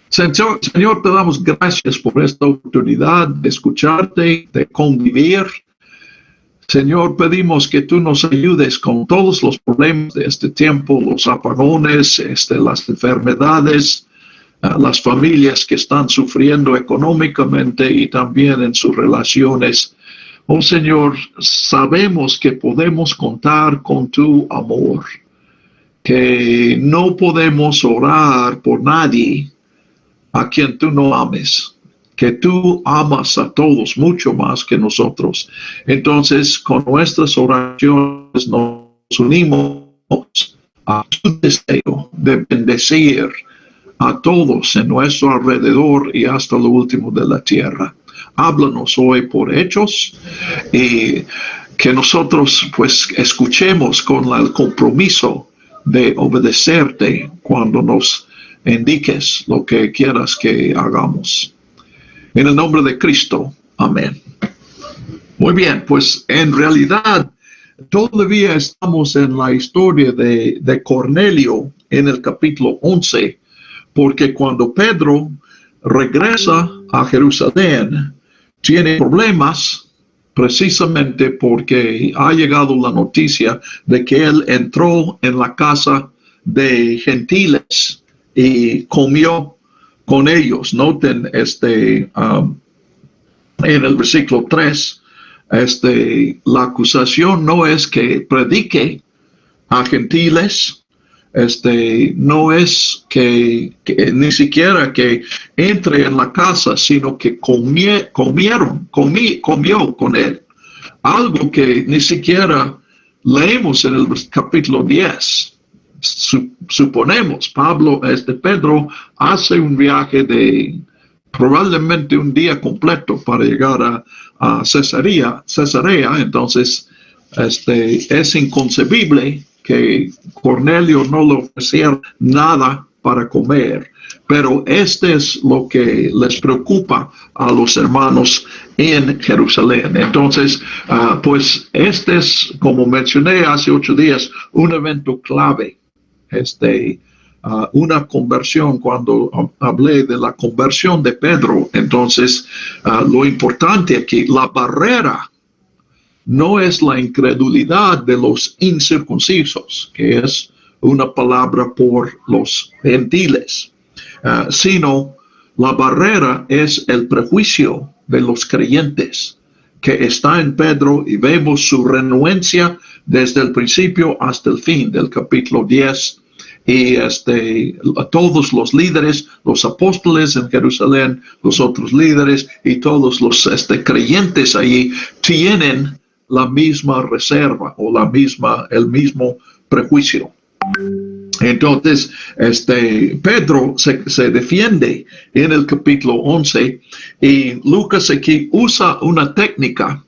Señor, te damos gracias por esta oportunidad de escucharte, de convivir. Señor, pedimos que tú nos ayudes con todos los problemas de este tiempo, los apagones, las enfermedades, las familias que están sufriendo económicamente y también en sus relaciones. Oh Señor, sabemos que podemos contar con tu amor, que no podemos orar por nadie a quien tú no ames, que tú amas a todos mucho más que nosotros. Entonces, con nuestras oraciones nos unimos a tu deseo de bendecir a todos en nuestro alrededor y hasta lo último de la tierra. Háblanos hoy por hechos y que nosotros pues escuchemos con el compromiso de obedecerte cuando nos indiques lo que quieras que hagamos. En el nombre de Cristo. Amén. Muy bien, pues en realidad todavía estamos en la historia de Cornelio en el capítulo 11, porque cuando Pedro regresa a Jerusalén, tiene problemas precisamente porque ha llegado la noticia de que él entró en la casa de gentiles y comió con ellos. Noten en el versículo 3, la acusación no es que predique a gentiles, no es que ni siquiera que entre en la casa, sino que comió con él. Algo que ni siquiera leemos en el capítulo 10. Suponemos, Pedro hace un viaje de probablemente un día completo para llegar a Cesarea. Entonces, es inconcebible que Cornelio no le ofreciera nada para comer, pero es lo que les preocupa a los hermanos en Jerusalén. Entonces, pues es, como mencioné hace 8 días, un evento clave. Una conversión, cuando hablé de la conversión de Pedro, entonces lo importante aquí, la barrera no es la incredulidad de los incircuncisos, que es una palabra por los gentiles, sino la barrera es el prejuicio de los creyentes que está en Pedro, y vemos su renuencia desde el principio hasta el fin del capítulo 10. Y todos los líderes, los apóstoles en Jerusalén, los otros líderes y todos los creyentes allí tienen la misma reserva o el mismo prejuicio. Entonces, Pedro se defiende en el capítulo 11, y Lucas aquí usa una técnica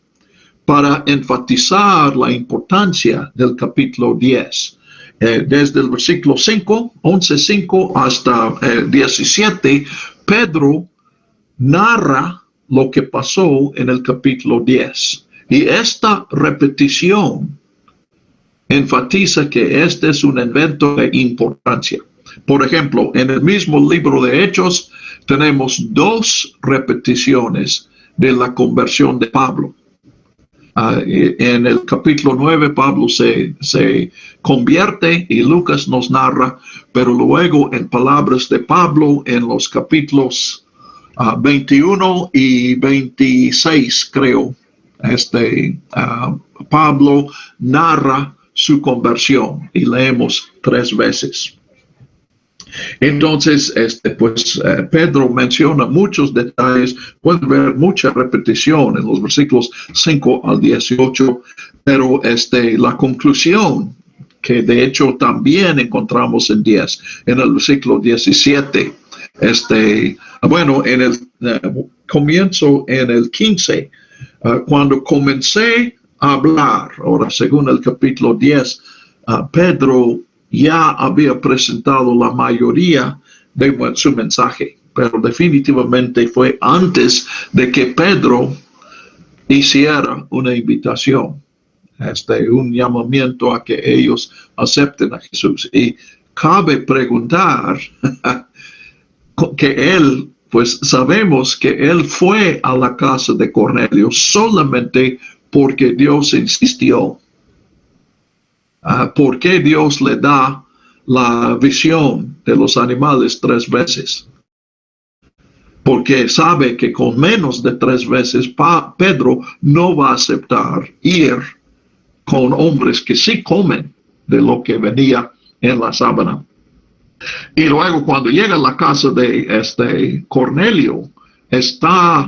para enfatizar la importancia del capítulo 10. Desde el versículo 11:5 hasta 17, Pedro narra lo que pasó en el capítulo 10. Y esta repetición enfatiza que este es un evento de importancia. Por ejemplo, en el mismo libro de Hechos tenemos 2 repeticiones de la conversión de Pablo. En el capítulo 9 Pablo se convierte y Lucas nos narra, pero luego en palabras de Pablo en los capítulos 21 y 26 creo, Pablo narra su conversión y leemos 3 veces. Entonces, Pedro menciona muchos detalles, puede haber mucha repetición en los versículos 5 al 18, pero la conclusión, que de hecho también encontramos en 10, en el versículo 17, en el comienzo en el 15, cuando comencé a hablar, ahora según el capítulo 10, Pedro ya había presentado la mayoría de su mensaje, pero definitivamente fue antes de que Pedro hiciera una invitación, un llamamiento a que ellos acepten a Jesús. Y cabe preguntar que él, pues sabemos que él fue a la casa de Cornelio solamente porque Dios insistió. ¿Por qué Dios le da la visión de los animales 3 veces? Porque sabe que con menos de 3 veces Pedro no va a aceptar ir con hombres que sí comen de lo que venía en la sábana. Y luego cuando llega a la casa de Cornelio, está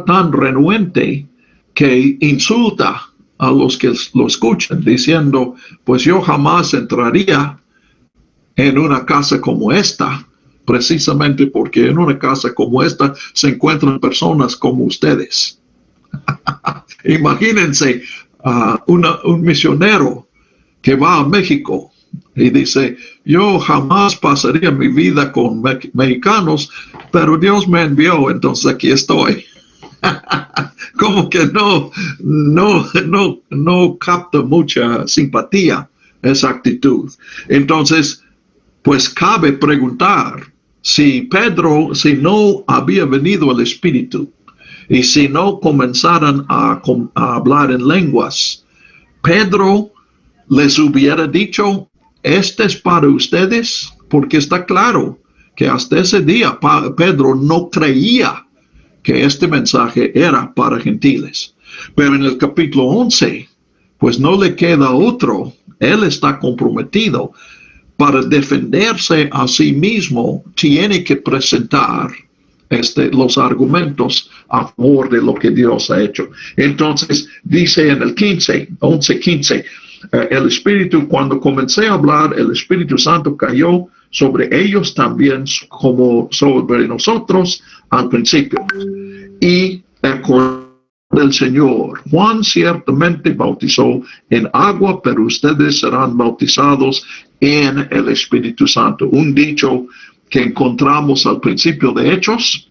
tan renuente que insulta a los que lo escuchan, diciendo, pues yo jamás entraría en una casa como esta, precisamente porque en una casa como esta se encuentran personas como ustedes. Imagínense un misionero que va a México y dice, yo jamás pasaría mi vida con mexicanos, pero Dios me envió, entonces aquí estoy. Como que no capta mucha simpatía esa actitud. Entonces, pues cabe preguntar si no había venido el Espíritu y si no comenzaran a hablar en lenguas, Pedro les hubiera dicho, este es para ustedes, porque está claro que hasta ese día Pedro no creía que este mensaje era para gentiles. Pero en el capítulo 11, pues no le queda otro. Él está comprometido. Para defenderse a sí mismo, tiene que presentar los argumentos a favor de lo que Dios ha hecho. Entonces, dice en el 11:15, el Espíritu, cuando comencé a hablar, el Espíritu Santo cayó sobre ellos también como sobre nosotros al principio. Y del Señor, Juan ciertamente bautizó en agua, pero ustedes serán bautizados en el Espíritu Santo. Un dicho que encontramos al principio de Hechos,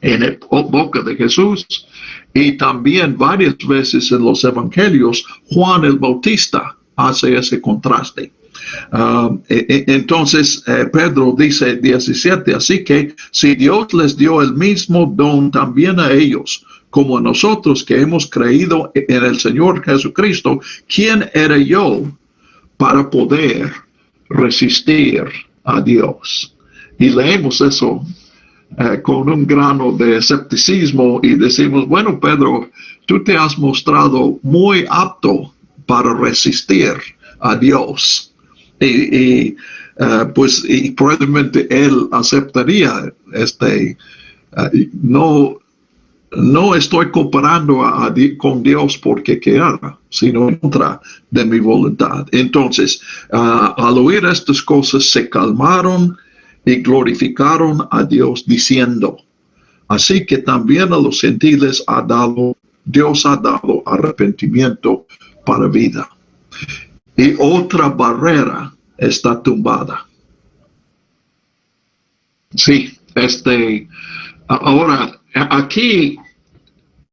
en la boca de Jesús, y también varias veces en los evangelios, Juan el Bautista hace ese contraste. Entonces, Pedro dice 17, así que si Dios les dio el mismo don también a ellos, como a nosotros que hemos creído en el Señor Jesucristo, ¿quién era yo para poder resistir a Dios? Y leemos eso con un grano de escepticismo y decimos, bueno, Pedro, tú te has mostrado muy apto para resistir a Dios. Y probablemente él aceptaría no estoy comparando con Dios porque quiera, sino en contra de mi voluntad. Entonces, al oír estas cosas, se calmaron y glorificaron a Dios diciendo, así que también a los gentiles Dios ha dado arrepentimiento para vida. Y otra barrera está tumbada. Sí, ahora, aquí,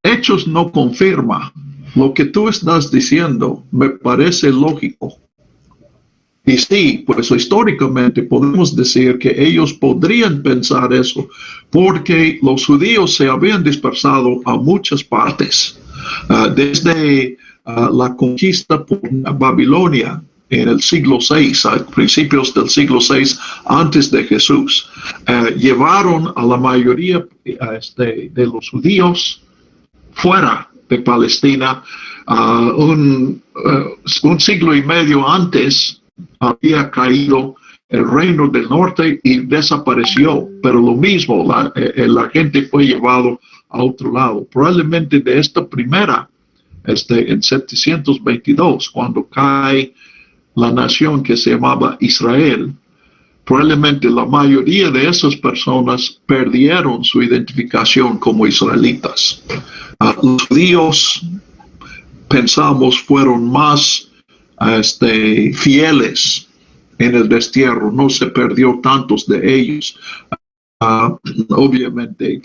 Hechos no confirma. Lo que tú estás diciendo me parece lógico. Y sí, pues históricamente podemos decir que ellos podrían pensar eso, porque los judíos se habían dispersado a muchas partes. Desde la conquista por Babilonia en el siglo VI, a principios del siglo VI antes de Jesús, llevaron a la mayoría de los judíos fuera de Palestina. Un siglo y medio antes había caído el reino del norte y desapareció, pero lo mismo, la gente fue llevado a otro lado. Probablemente de esta primera, en 722, cuando cae la nación que se llamaba Israel, probablemente la mayoría de esas personas perdieron su identificación como israelitas. Los judíos, pensamos, fueron más fieles en el destierro, no se perdió tantos de ellos. Obviamente,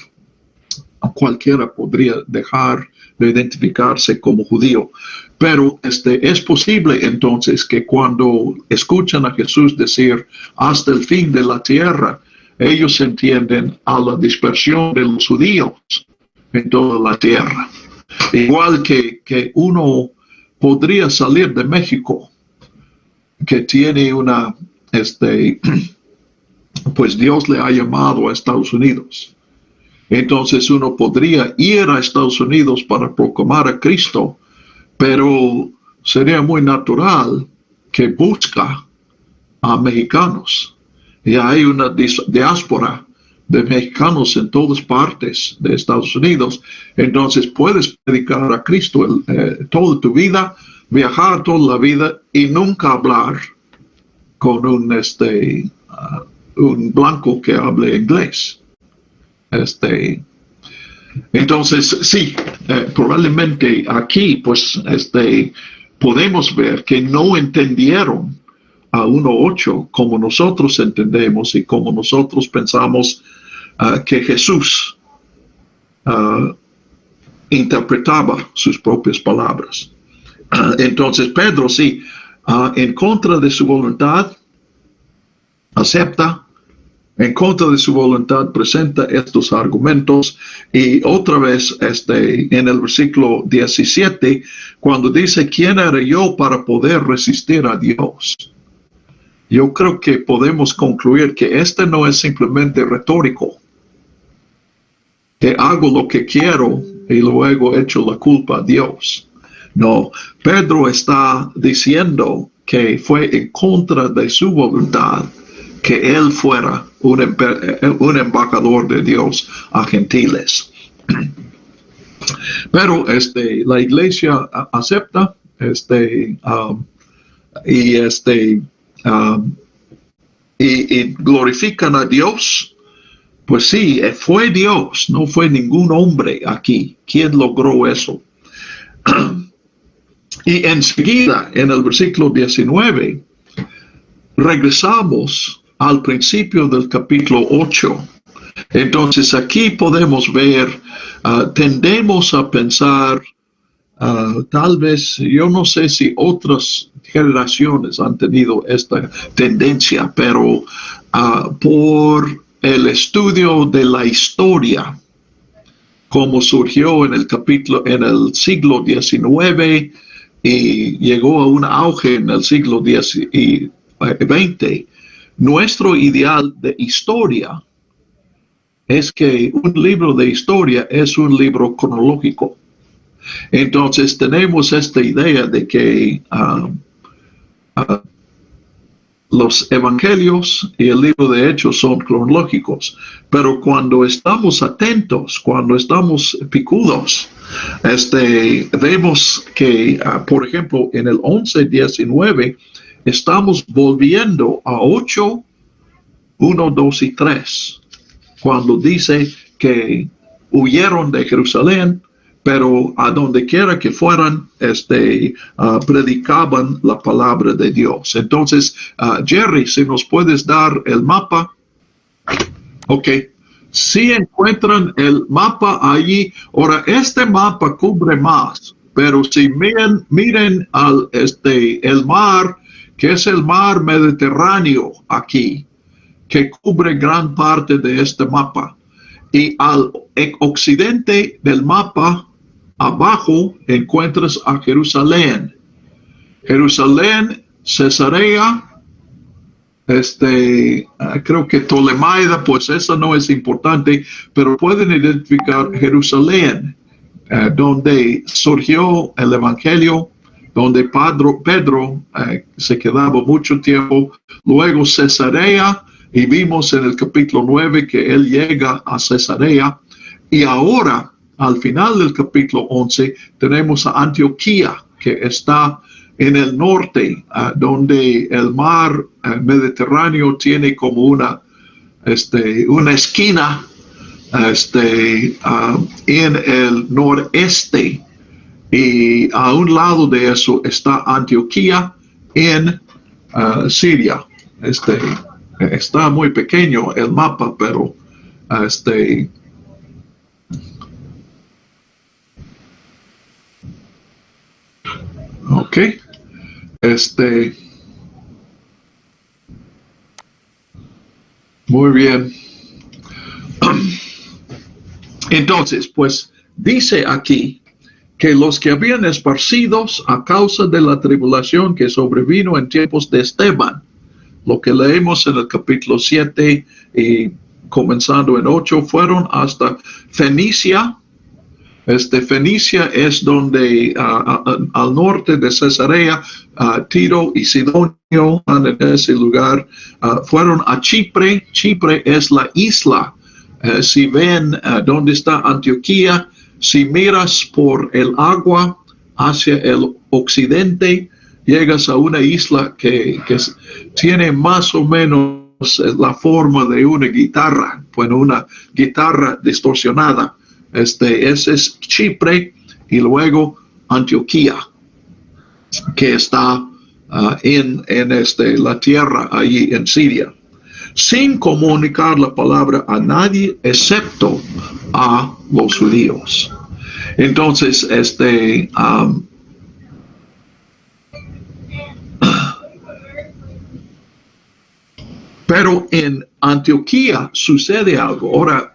cualquiera podría dejar de identificarse como judío, pero es posible entonces que cuando escuchan a Jesús decir hasta el fin de la tierra, ellos entienden a la dispersión de los judíos en toda la tierra. Igual que uno podría salir de México, que tiene pues Dios le ha llamado a Estados Unidos. Entonces uno podría ir a Estados Unidos para proclamar a Cristo, pero sería muy natural que busca a mexicanos. Y hay una diáspora de mexicanos en todas partes de Estados Unidos. Entonces puedes predicar a Cristo toda tu vida, viajar toda la vida y nunca hablar con un blanco que hable inglés. Entonces, sí, probablemente aquí, pues, podemos ver que no entendieron a 1:8 como nosotros entendemos y como nosotros pensamos que Jesús interpretaba sus propias palabras. Entonces, Pedro, sí, en contra de su voluntad, acepta. En contra de su voluntad presenta estos argumentos y otra vez en el versículo 17, cuando dice, ¿quién era yo para poder resistir a Dios? Yo creo que podemos concluir que no es simplemente retórico, que hago lo que quiero y luego echo la culpa a Dios. No, Pedro está diciendo que fue en contra de su voluntad que él fuera un embajador de Dios a gentiles. Pero la iglesia acepta y glorifican a Dios. Pues sí, fue Dios, no fue ningún hombre aquí quien logró eso. Y enseguida, en el versículo 19, regresamos al principio del capítulo 8. Entonces aquí podemos ver, tendemos a pensar, tal vez, yo no sé si otras generaciones han tenido esta tendencia, pero por el estudio de la historia, como surgió en el siglo XIX y llegó a un auge en el siglo XX, nuestro ideal de historia es que un libro de historia es un libro cronológico. Entonces tenemos esta idea de que los evangelios y el libro de Hechos son cronológicos, pero cuando estamos atentos, cuando estamos picudos, vemos que, por ejemplo, en el 11:19, estamos volviendo a 8, 1, 2 y 3, cuando dice que huyeron de Jerusalén, pero a donde quiera que fueran, predicaban la palabra de Dios. Entonces, Jerry, si nos puedes dar el mapa. Ok. Si encuentran el mapa allí, ahora este mapa cubre más, pero si miren el mar, que es el mar Mediterráneo aquí, que cubre gran parte de este mapa. Y al occidente del mapa, abajo, encuentras a Jerusalén. Jerusalén, Cesarea, creo que Ptolemaida, pues eso no es importante, pero pueden identificar Jerusalén, donde surgió el Evangelio, donde Pedro se quedaba mucho tiempo, luego Cesarea, y vimos en el capítulo 9 que él llega a Cesarea, y ahora, al final del capítulo 11, tenemos a Antioquía, que está en el norte, donde el mar Mediterráneo tiene como una esquina en el noreste, y a un lado de eso está Antioquía en Siria. Está muy pequeño el mapa, pero Este, ok. Muy bien. Entonces, pues dice aquí que los que habían esparcidos a causa de la tribulación que sobrevino en tiempos de Esteban, lo que leemos en el capítulo 7 y comenzando en 8, fueron hasta Fenicia. Fenicia es donde al norte de Cesarea, Tiro y Sidonio en ese lugar. Fueron a Chipre. Chipre es la isla. Si ven dónde está Antioquía, si miras por el agua hacia el occidente, llegas a una isla que tiene más o menos la forma de una guitarra, bueno, una guitarra distorsionada. Ese es Chipre, y luego Antioquía, que está en la tierra allí en Siria, sin comunicar la palabra a nadie excepto a los judíos. Entonces, pero en Antioquía sucede algo. Ahora,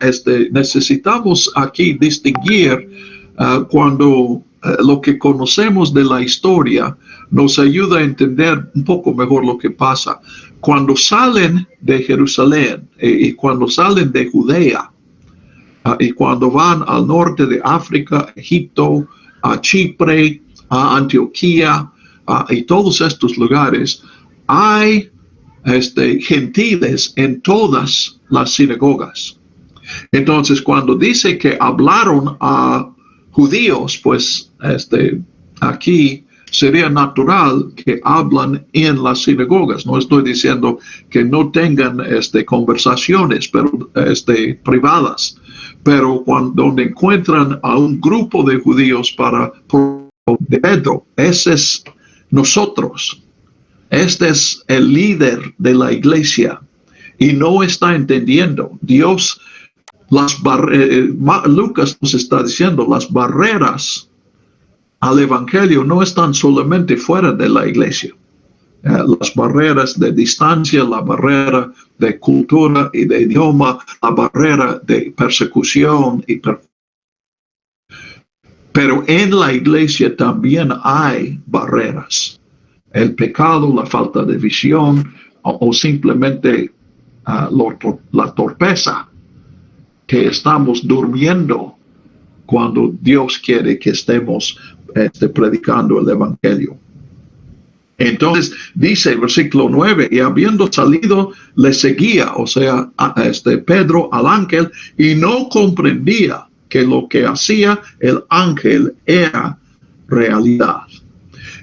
necesitamos aquí distinguir cuando lo que conocemos de la historia nos ayuda a entender un poco mejor lo que pasa. Cuando salen de Jerusalén y cuando salen de Judea y cuando van al norte de África, Egipto, a Chipre, a Antioquía y todos estos lugares, hay gentiles en todas las sinagogas. Entonces, cuando dice que hablaron a judíos, pues aquí sería natural que hablan en las sinagogas. No estoy diciendo que no tengan conversaciones pero, privadas, pero donde encuentran a un grupo de judíos para de Pedro, ese es nosotros. Este es el líder de la iglesia y no está entendiendo. Dios, Lucas nos está diciendo, las barreras al evangelio no están solamente fuera de la iglesia. Las barreras de distancia, la barrera de cultura y de idioma, la barrera de persecución. Pero en la iglesia también hay barreras. El pecado, la falta de visión o simplemente la torpeza, que estamos durmiendo cuando Dios quiere que estemos predicando el evangelio. Entonces dice el versículo 9, y habiendo salido le seguía, o sea, Pedro al ángel, y no comprendía que lo que hacía el ángel era realidad.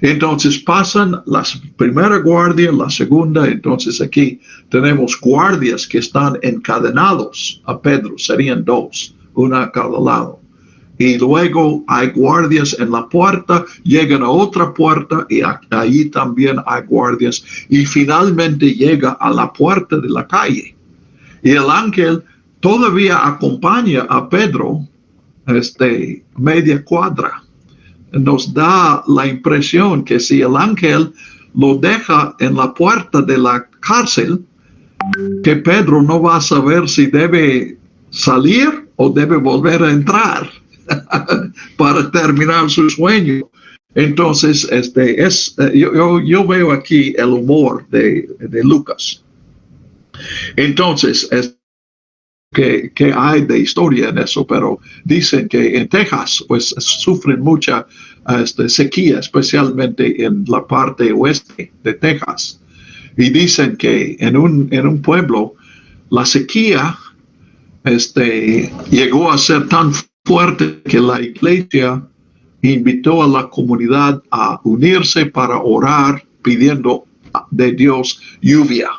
Entonces pasan la primera guardia, la segunda. Entonces aquí tenemos guardias que están encadenados a Pedro, serían dos, una a cada lado. Y luego hay guardias en la puerta, llegan a otra puerta y ahí también hay guardias. Y finalmente llega a la puerta de la calle. Y el ángel todavía acompaña a Pedro media cuadra. Nos da la impresión que si el ángel lo deja en la puerta de la cárcel, que Pedro no va a saber si debe salir o debe volver a entrar para terminar su sueño. Entonces, yo veo aquí el humor de Lucas. Entonces, que hay de historia en eso, pero dicen que en Texas pues sufren mucha sequía, especialmente en la parte oeste de Texas. Y dicen que en un pueblo la sequía llegó a ser tan fuerte que la iglesia invitó a la comunidad a unirse para orar pidiendo de Dios lluvia.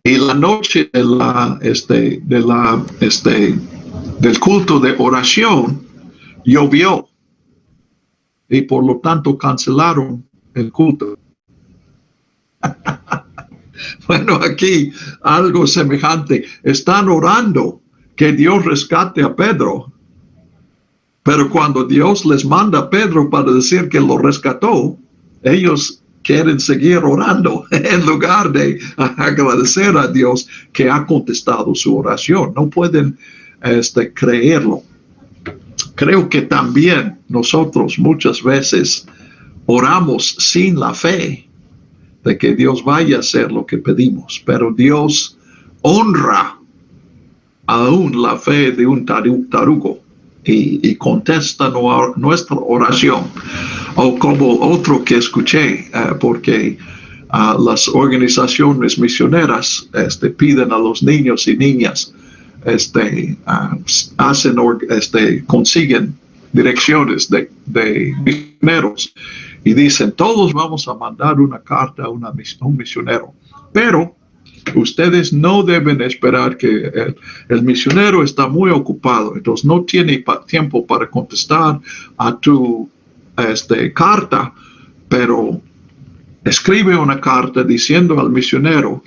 Y la noche del culto de oración llovió y por lo tanto cancelaron el culto. Bueno, aquí algo semejante. Están orando que Dios rescate a Pedro, pero cuando Dios les manda a Pedro para decir que lo rescató, ellos quieren seguir orando en lugar de agradecer a Dios que ha contestado su oración. No pueden creerlo. Creo que también nosotros muchas veces oramos sin la fe de que Dios vaya a hacer lo que pedimos, pero Dios honra aún la fe de un tarugo y contesta nuestra oración. O como otro que escuché, porque las organizaciones misioneras piden a los niños y niñas, consiguen direcciones de misioneros y dicen, todos vamos a mandar una carta a un misionero, pero ustedes no deben esperar que el misionero está muy ocupado, entonces no tiene tiempo para contestar a tu carta, pero escribe una carta diciendo al misionero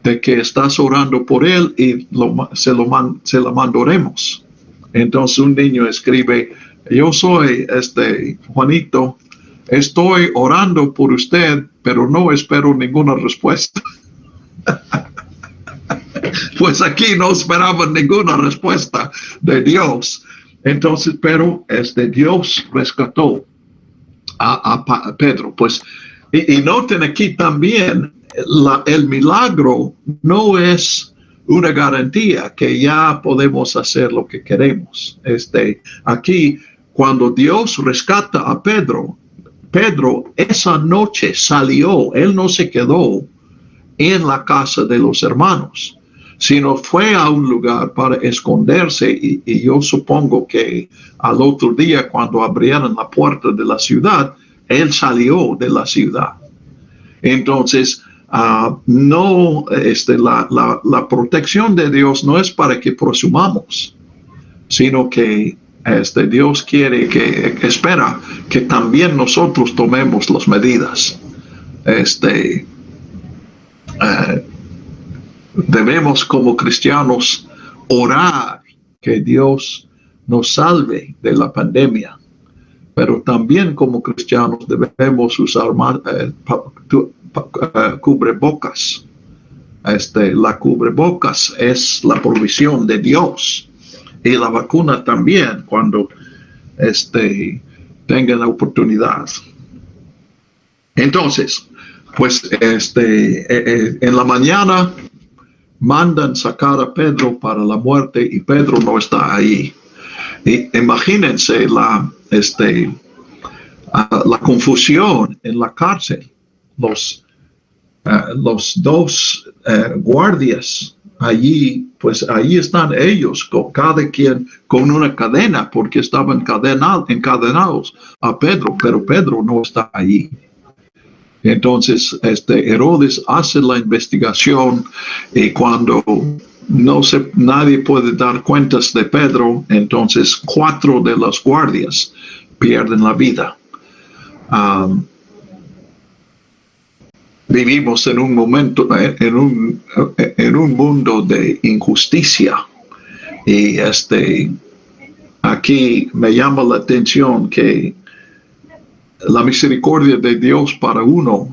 de que estás orando por él y se la mandaremos. Entonces un niño escribe, yo soy Juanito, estoy orando por usted, pero no espero ninguna respuesta. Pues aquí no esperaban ninguna respuesta de Dios. Entonces, pero Dios rescató a Pedro. Pues, y noten aquí también, el milagro no es una garantía que ya podemos hacer lo que queremos. Aquí, cuando Dios rescata a Pedro, Pedro esa noche salió, él no se quedó en la casa de los hermanos, sino fue a un lugar para esconderse y yo supongo que al otro día cuando abrieron la puerta de la ciudad, él salió de la ciudad. Entonces, no, la protección de Dios no es para que presumamos, sino que Dios quiere que espera que también nosotros tomemos las medidas. Debemos como cristianos orar que Dios nos salve de la pandemia, pero también como cristianos debemos usar cubrebocas. La cubrebocas es la provisión de Dios y la vacuna también cuando tengan la oportunidad. Entonces, pues en la mañana mandan sacar a Pedro para la muerte y Pedro no está ahí. Y imagínense la confusión en la cárcel. Los dos guardias allí, pues allí están ellos, cada quien con una cadena, porque estaban encadenados a Pedro, pero Pedro no está allí. Entonces, Herodes hace la investigación y cuando nadie puede dar cuentas de Pedro, entonces 4 de los guardias pierden la vida. Vivimos en un momento, en un mundo de injusticia y aquí me llama la atención que la misericordia de Dios para uno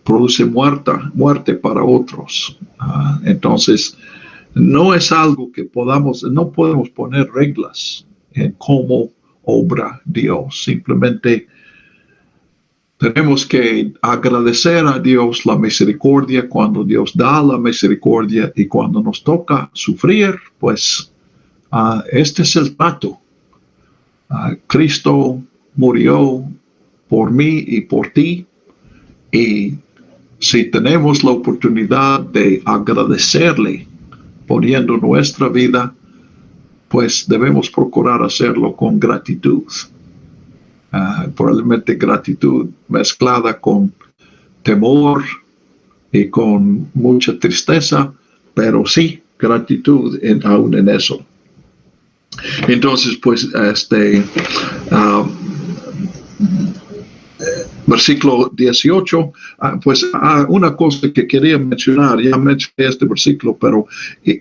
produce muerte para otros. Entonces, no es algo que no podemos poner reglas en cómo obra Dios. Simplemente tenemos que agradecer a Dios la misericordia cuando Dios da la misericordia y cuando nos toca sufrir, pues este es el trato. Cristo murió por mí y por ti, y si tenemos la oportunidad de agradecerle poniendo nuestra vida, pues debemos procurar hacerlo con gratitud. Probablemente gratitud mezclada con temor y con mucha tristeza, pero sí gratitud aún en eso. Entonces, pues, versículo 18, pues una cosa que quería mencionar, ya mencioné este versículo, pero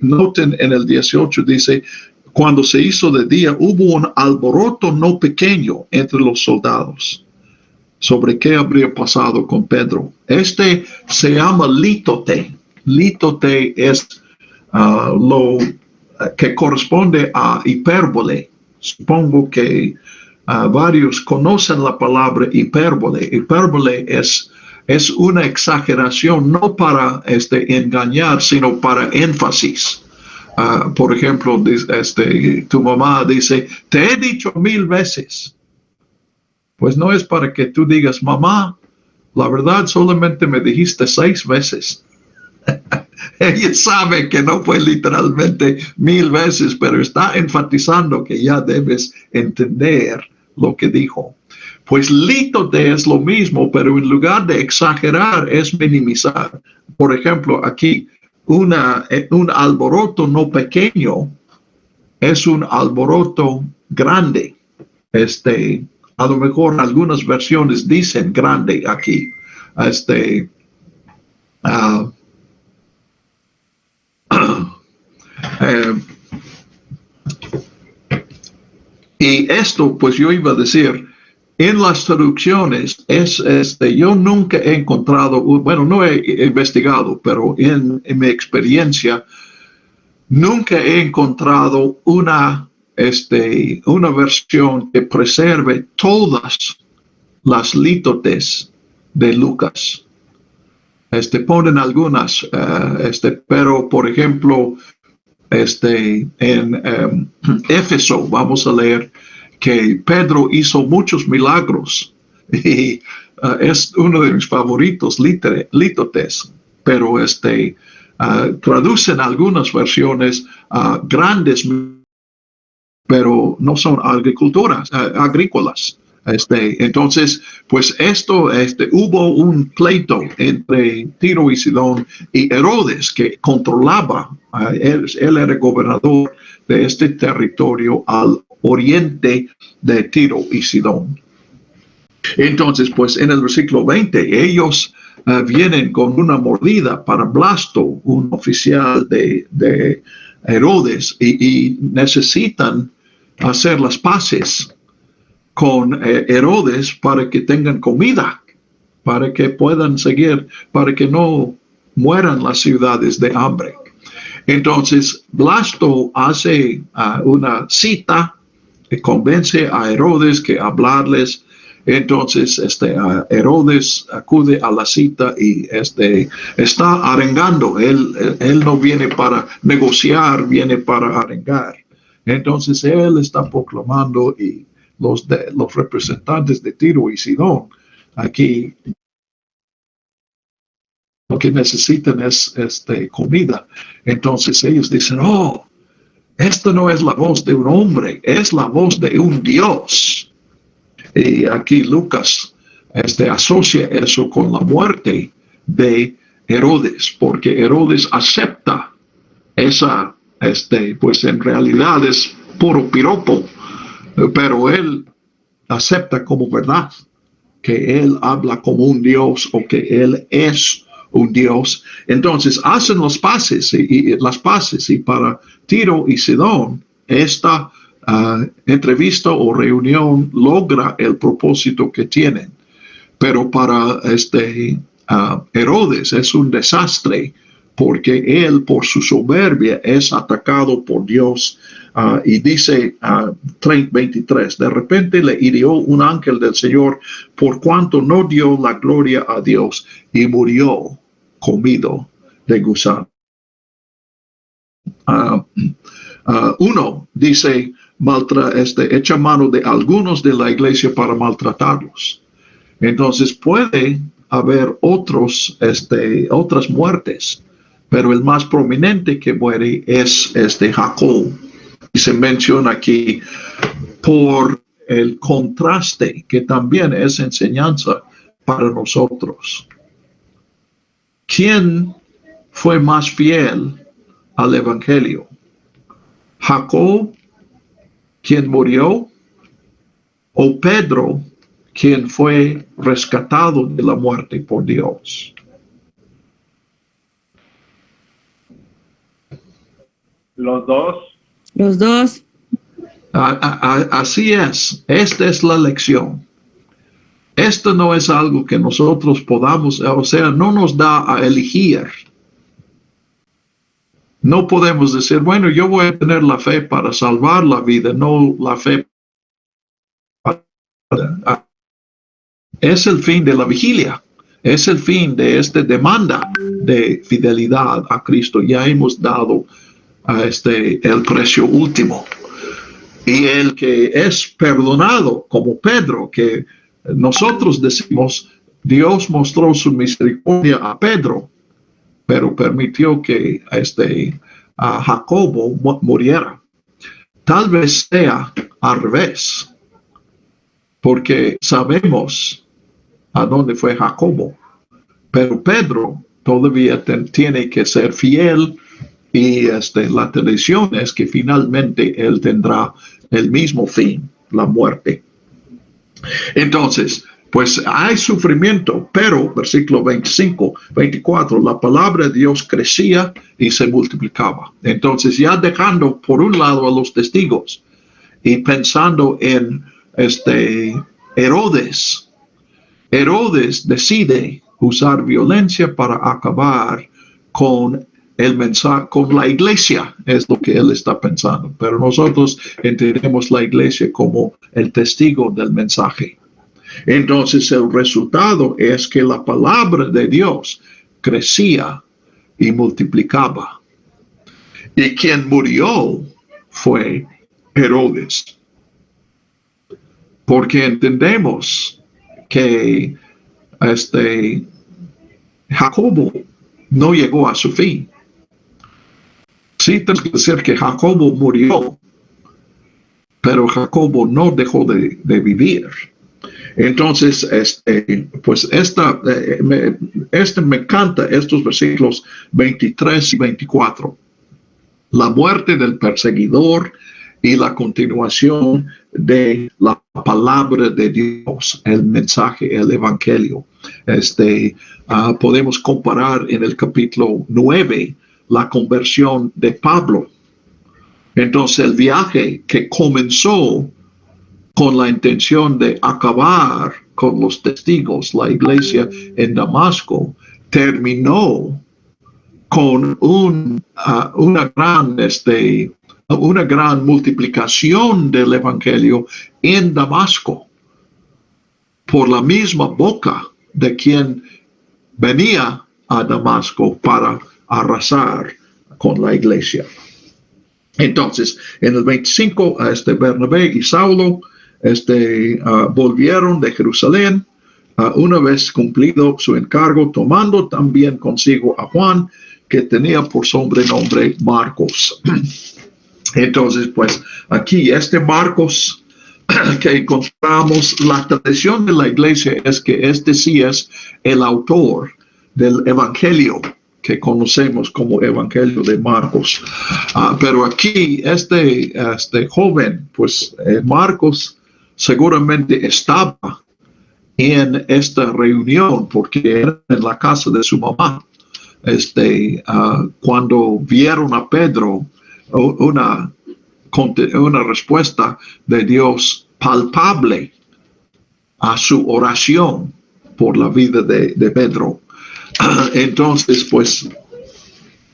noten en el 18 dice, cuando se hizo de día hubo un alboroto no pequeño entre los soldados sobre qué habría pasado con Pedro. Este se llama lítote. Lítote es lo que corresponde a hipérbole. Supongo que varios conocen la palabra hipérbole. Hipérbole es una exageración no para engañar, sino para énfasis. Por ejemplo, tu mamá dice, te he dicho 1000 veces. Pues no es para que tú digas, mamá, la verdad solamente me dijiste 6 veces. Ella sabe que no fue literalmente 1000 veces, pero está enfatizando que ya debes entender lo que dijo. Pues lítote es lo mismo, pero en lugar de exagerar es minimizar. Por ejemplo, aquí un alboroto no pequeño es un alboroto grande. A lo mejor algunas versiones dicen grande aquí. Y esto, pues yo iba a decir, en las traducciones yo nunca he encontrado, bueno, no he investigado, pero en mi experiencia nunca he encontrado una versión que preserve todas las lítotes de Lucas. Ponen algunas, pero por ejemplo, en Éfeso vamos a leer que Pedro hizo muchos milagros y es uno de mis favoritos lítotes, pero traducen algunas versiones grandes, pero no son agrícolas. Entonces, pues hubo un pleito entre Tiro y Sidón y Herodes, que controlaba, él era gobernador de este territorio al oriente de Tiro y Sidón. Entonces, pues en el versículo 20, ellos vienen con una mordida para Blasto, un oficial de Herodes, y necesitan hacer las paces con Herodes para que tengan comida, para que puedan seguir, para que no mueran las ciudades de hambre. Entonces, Blasto hace una cita y convence a Herodes que hablarles. Entonces, Herodes acude a la cita y está arengando. Él no viene para negociar, viene para arengar. Entonces, él está proclamando y los representantes de Tiro y Sidón aquí lo que necesitan es comida. Entonces ellos dicen, oh, esta no es la voz de un hombre, es la voz de un Dios. Y aquí Lucas asocia eso con la muerte de Herodes, porque Herodes acepta esa, pues en realidad es puro piropo, pero él acepta como verdad que él habla como un Dios o que él es un Dios. Entonces hacen las paces y para Tiro y Sidón esta entrevista o reunión logra el propósito que tienen. Pero para Herodes es un desastre porque él por su soberbia es atacado por Dios. Y dice 23, de repente le hirió un ángel del Señor por cuanto no dio la gloria a Dios y murió comido de gusano. Uno dice, echa mano de algunos de la iglesia para maltratarlos. Entonces puede haber otras muertes, pero el más prominente que muere es Jacob. Y se menciona aquí por el contraste que también es enseñanza para nosotros. ¿Quién fue más fiel al evangelio? ¿Jacob, quien murió, o Pedro, quien fue rescatado de la muerte por Dios. Los dos. Los dos. Así es. Esta es la lección. Esto no es algo que nosotros podamos, o sea, no nos da a elegir. No podemos decir, bueno, yo voy a tener la fe para salvar la vida, no la fe para... Es el fin de la vigilia. Es el fin de esta demanda de fidelidad a Cristo. Ya hemos dado el precio último. Y el que es perdonado, como Pedro, que nosotros decimos, Dios mostró su misericordia a Pedro, pero permitió que a Jacobo muriera. Tal vez sea al revés, porque sabemos a dónde fue Jacobo, pero Pedro todavía tiene que ser fiel y la tradición es que finalmente él tendrá el mismo fin, la muerte. Entonces, pues hay sufrimiento, pero versículo 25, 24, la palabra de Dios crecía y se multiplicaba. Entonces, ya dejando por un lado a los testigos y pensando en Herodes. Herodes decide usar violencia para acabar con el mensaje, con la iglesia, es lo que él está pensando. Pero nosotros entendemos la iglesia como el testigo del mensaje. Entonces el resultado es que la palabra de Dios crecía y multiplicaba. Y quien murió fue Herodes. Porque entendemos que Jacobo no llegó a su fin. Sí, tenemos que decir que Jacobo murió, pero Jacobo no dejó de vivir. Entonces, pues me encanta estos versículos 23 y 24. La muerte del perseguidor y la continuación de la palabra de Dios, el mensaje, el evangelio. Podemos comparar en el capítulo 9 la conversión de Pablo. Entonces el viaje que comenzó con la intención de acabar con los testigos, la iglesia en Damasco, terminó con una gran multiplicación del evangelio en Damasco por la misma boca de quien venía a Damasco para arrasar con la iglesia. Entonces, en el 25, Bernabé y Saulo volvieron de Jerusalén una vez cumplido su encargo, tomando también consigo a Juan, que tenía por sobrenombre Marcos. Entonces, pues aquí Marcos que encontramos, la tradición de la iglesia es que sí es el autor del evangelio que conocemos como evangelio de Marcos. Pero aquí este joven, pues Marcos seguramente estaba en esta reunión porque era en la casa de su mamá. Cuando vieron a Pedro, una respuesta de Dios palpable a su oración por la vida de Pedro. Entonces, pues,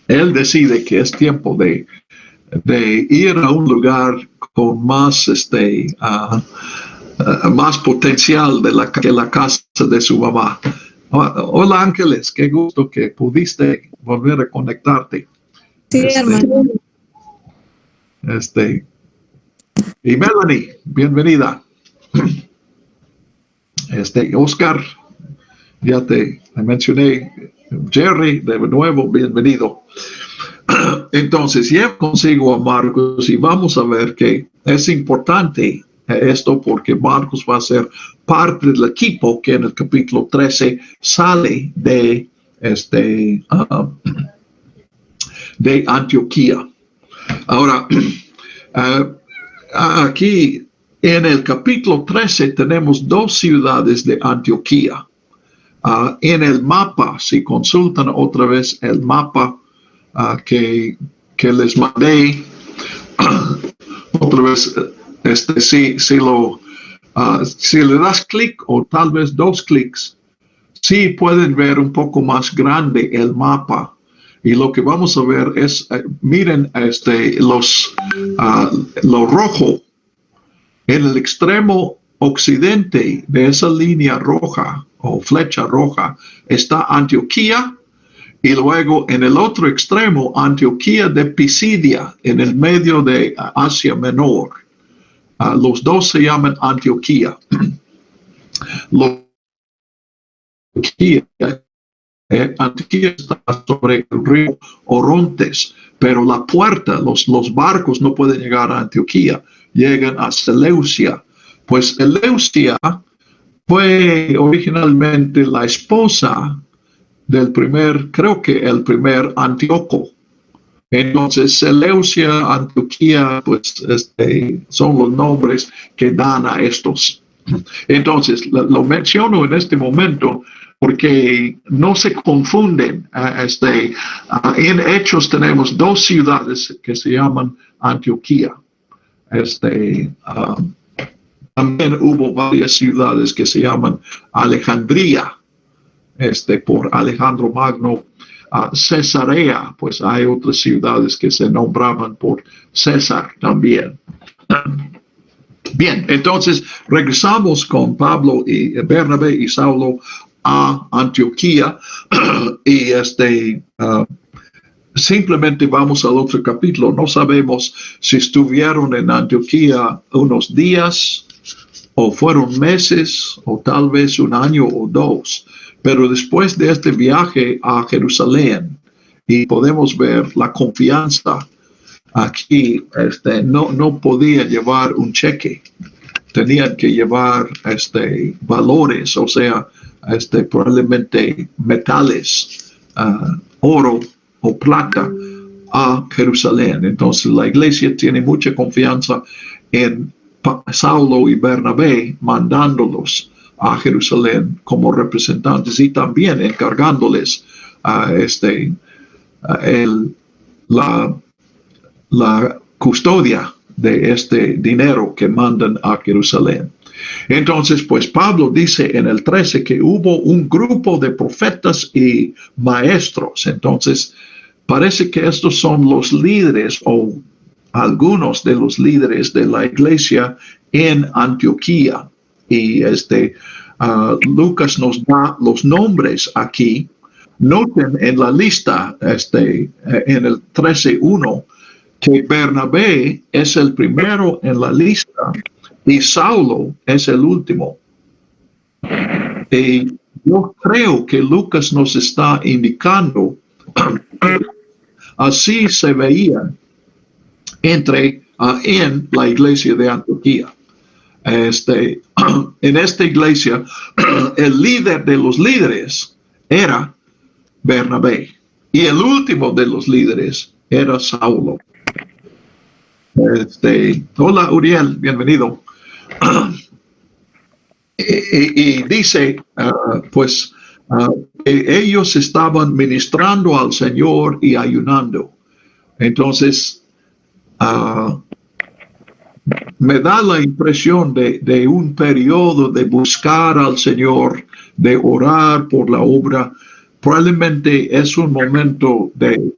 él decide que es tiempo de ir a un lugar con más, más potencial que la casa de su mamá. Hola Ángeles, qué gusto que pudiste volver a conectarte. Sí, hermano. Y Melanie, bienvenida. Oscar, ya te mencioné. Jerry, de nuevo, bienvenido. Entonces, ya consigo a Marcos y vamos a ver que es importante esto porque Marcos va a ser parte del equipo que en el capítulo 13 sale de Antioquía. Ahora, aquí En el capítulo 13 tenemos dos ciudades de Antioquía. En el mapa, si consultan otra vez el mapa que les mandé, otra vez, si le das clic o tal vez dos clics, sí pueden ver un poco más grande el mapa. Y lo que vamos a ver es, miren, lo rojo. En el extremo occidente de esa línea roja o flecha roja está Antioquía, y luego en el otro extremo Antioquía de Pisidia, en el medio de Asia Menor. Los dos se llaman Antioquía. Antioquía está sobre el río Orontes, pero la puerta, los barcos no pueden llegar a Antioquía, llegan a Seleucia. Pues Seleucia fue originalmente la esposa del creo que el primer Antíoco. Entonces, Seleucia, Antioquía, pues son los nombres que dan a estos. Entonces, lo menciono en este momento porque no se confunden. En Hechos tenemos dos ciudades que se llaman Antioquía. También hubo varias ciudades que se llaman Alejandría, por Alejandro Magno. Cesarea, pues hay otras ciudades que se nombraban por César también. Bien, entonces regresamos con Pablo y Bernabé y Saulo a Antioquía y simplemente vamos al otro capítulo. No sabemos si estuvieron en Antioquía unos días o fueron meses o tal vez un año o dos. Pero después de este viaje a Jerusalén, y podemos ver la confianza aquí, no podía llevar un cheque, tenían que llevar valores, o sea, probablemente metales, oro o plata a Jerusalén. Entonces la iglesia tiene mucha confianza en Saulo y Bernabé, mandándolos a Jerusalén como representantes y también encargándoles la custodia de este dinero que mandan a Jerusalén. Entonces, pues Pablo dice en el 13 que hubo un grupo de profetas y maestros. Entonces, parece que estos son los líderes o algunos de los líderes de la iglesia en Antioquía. Y Lucas nos da los nombres aquí. Noten en la lista, en el 13:1, que Bernabé es el primero en la lista y Saulo es el último. Y yo creo que Lucas nos está indicando así se veía en la iglesia de Antioquía. En esta iglesia, el líder de los líderes era Bernabé y el último de los líderes era Saulo. Hola Uriel, bienvenido. Y dice, ellos estaban ministrando al Señor y ayunando. Entonces, me da la impresión de un periodo de buscar al Señor, de orar por la obra. Probablemente es un momento de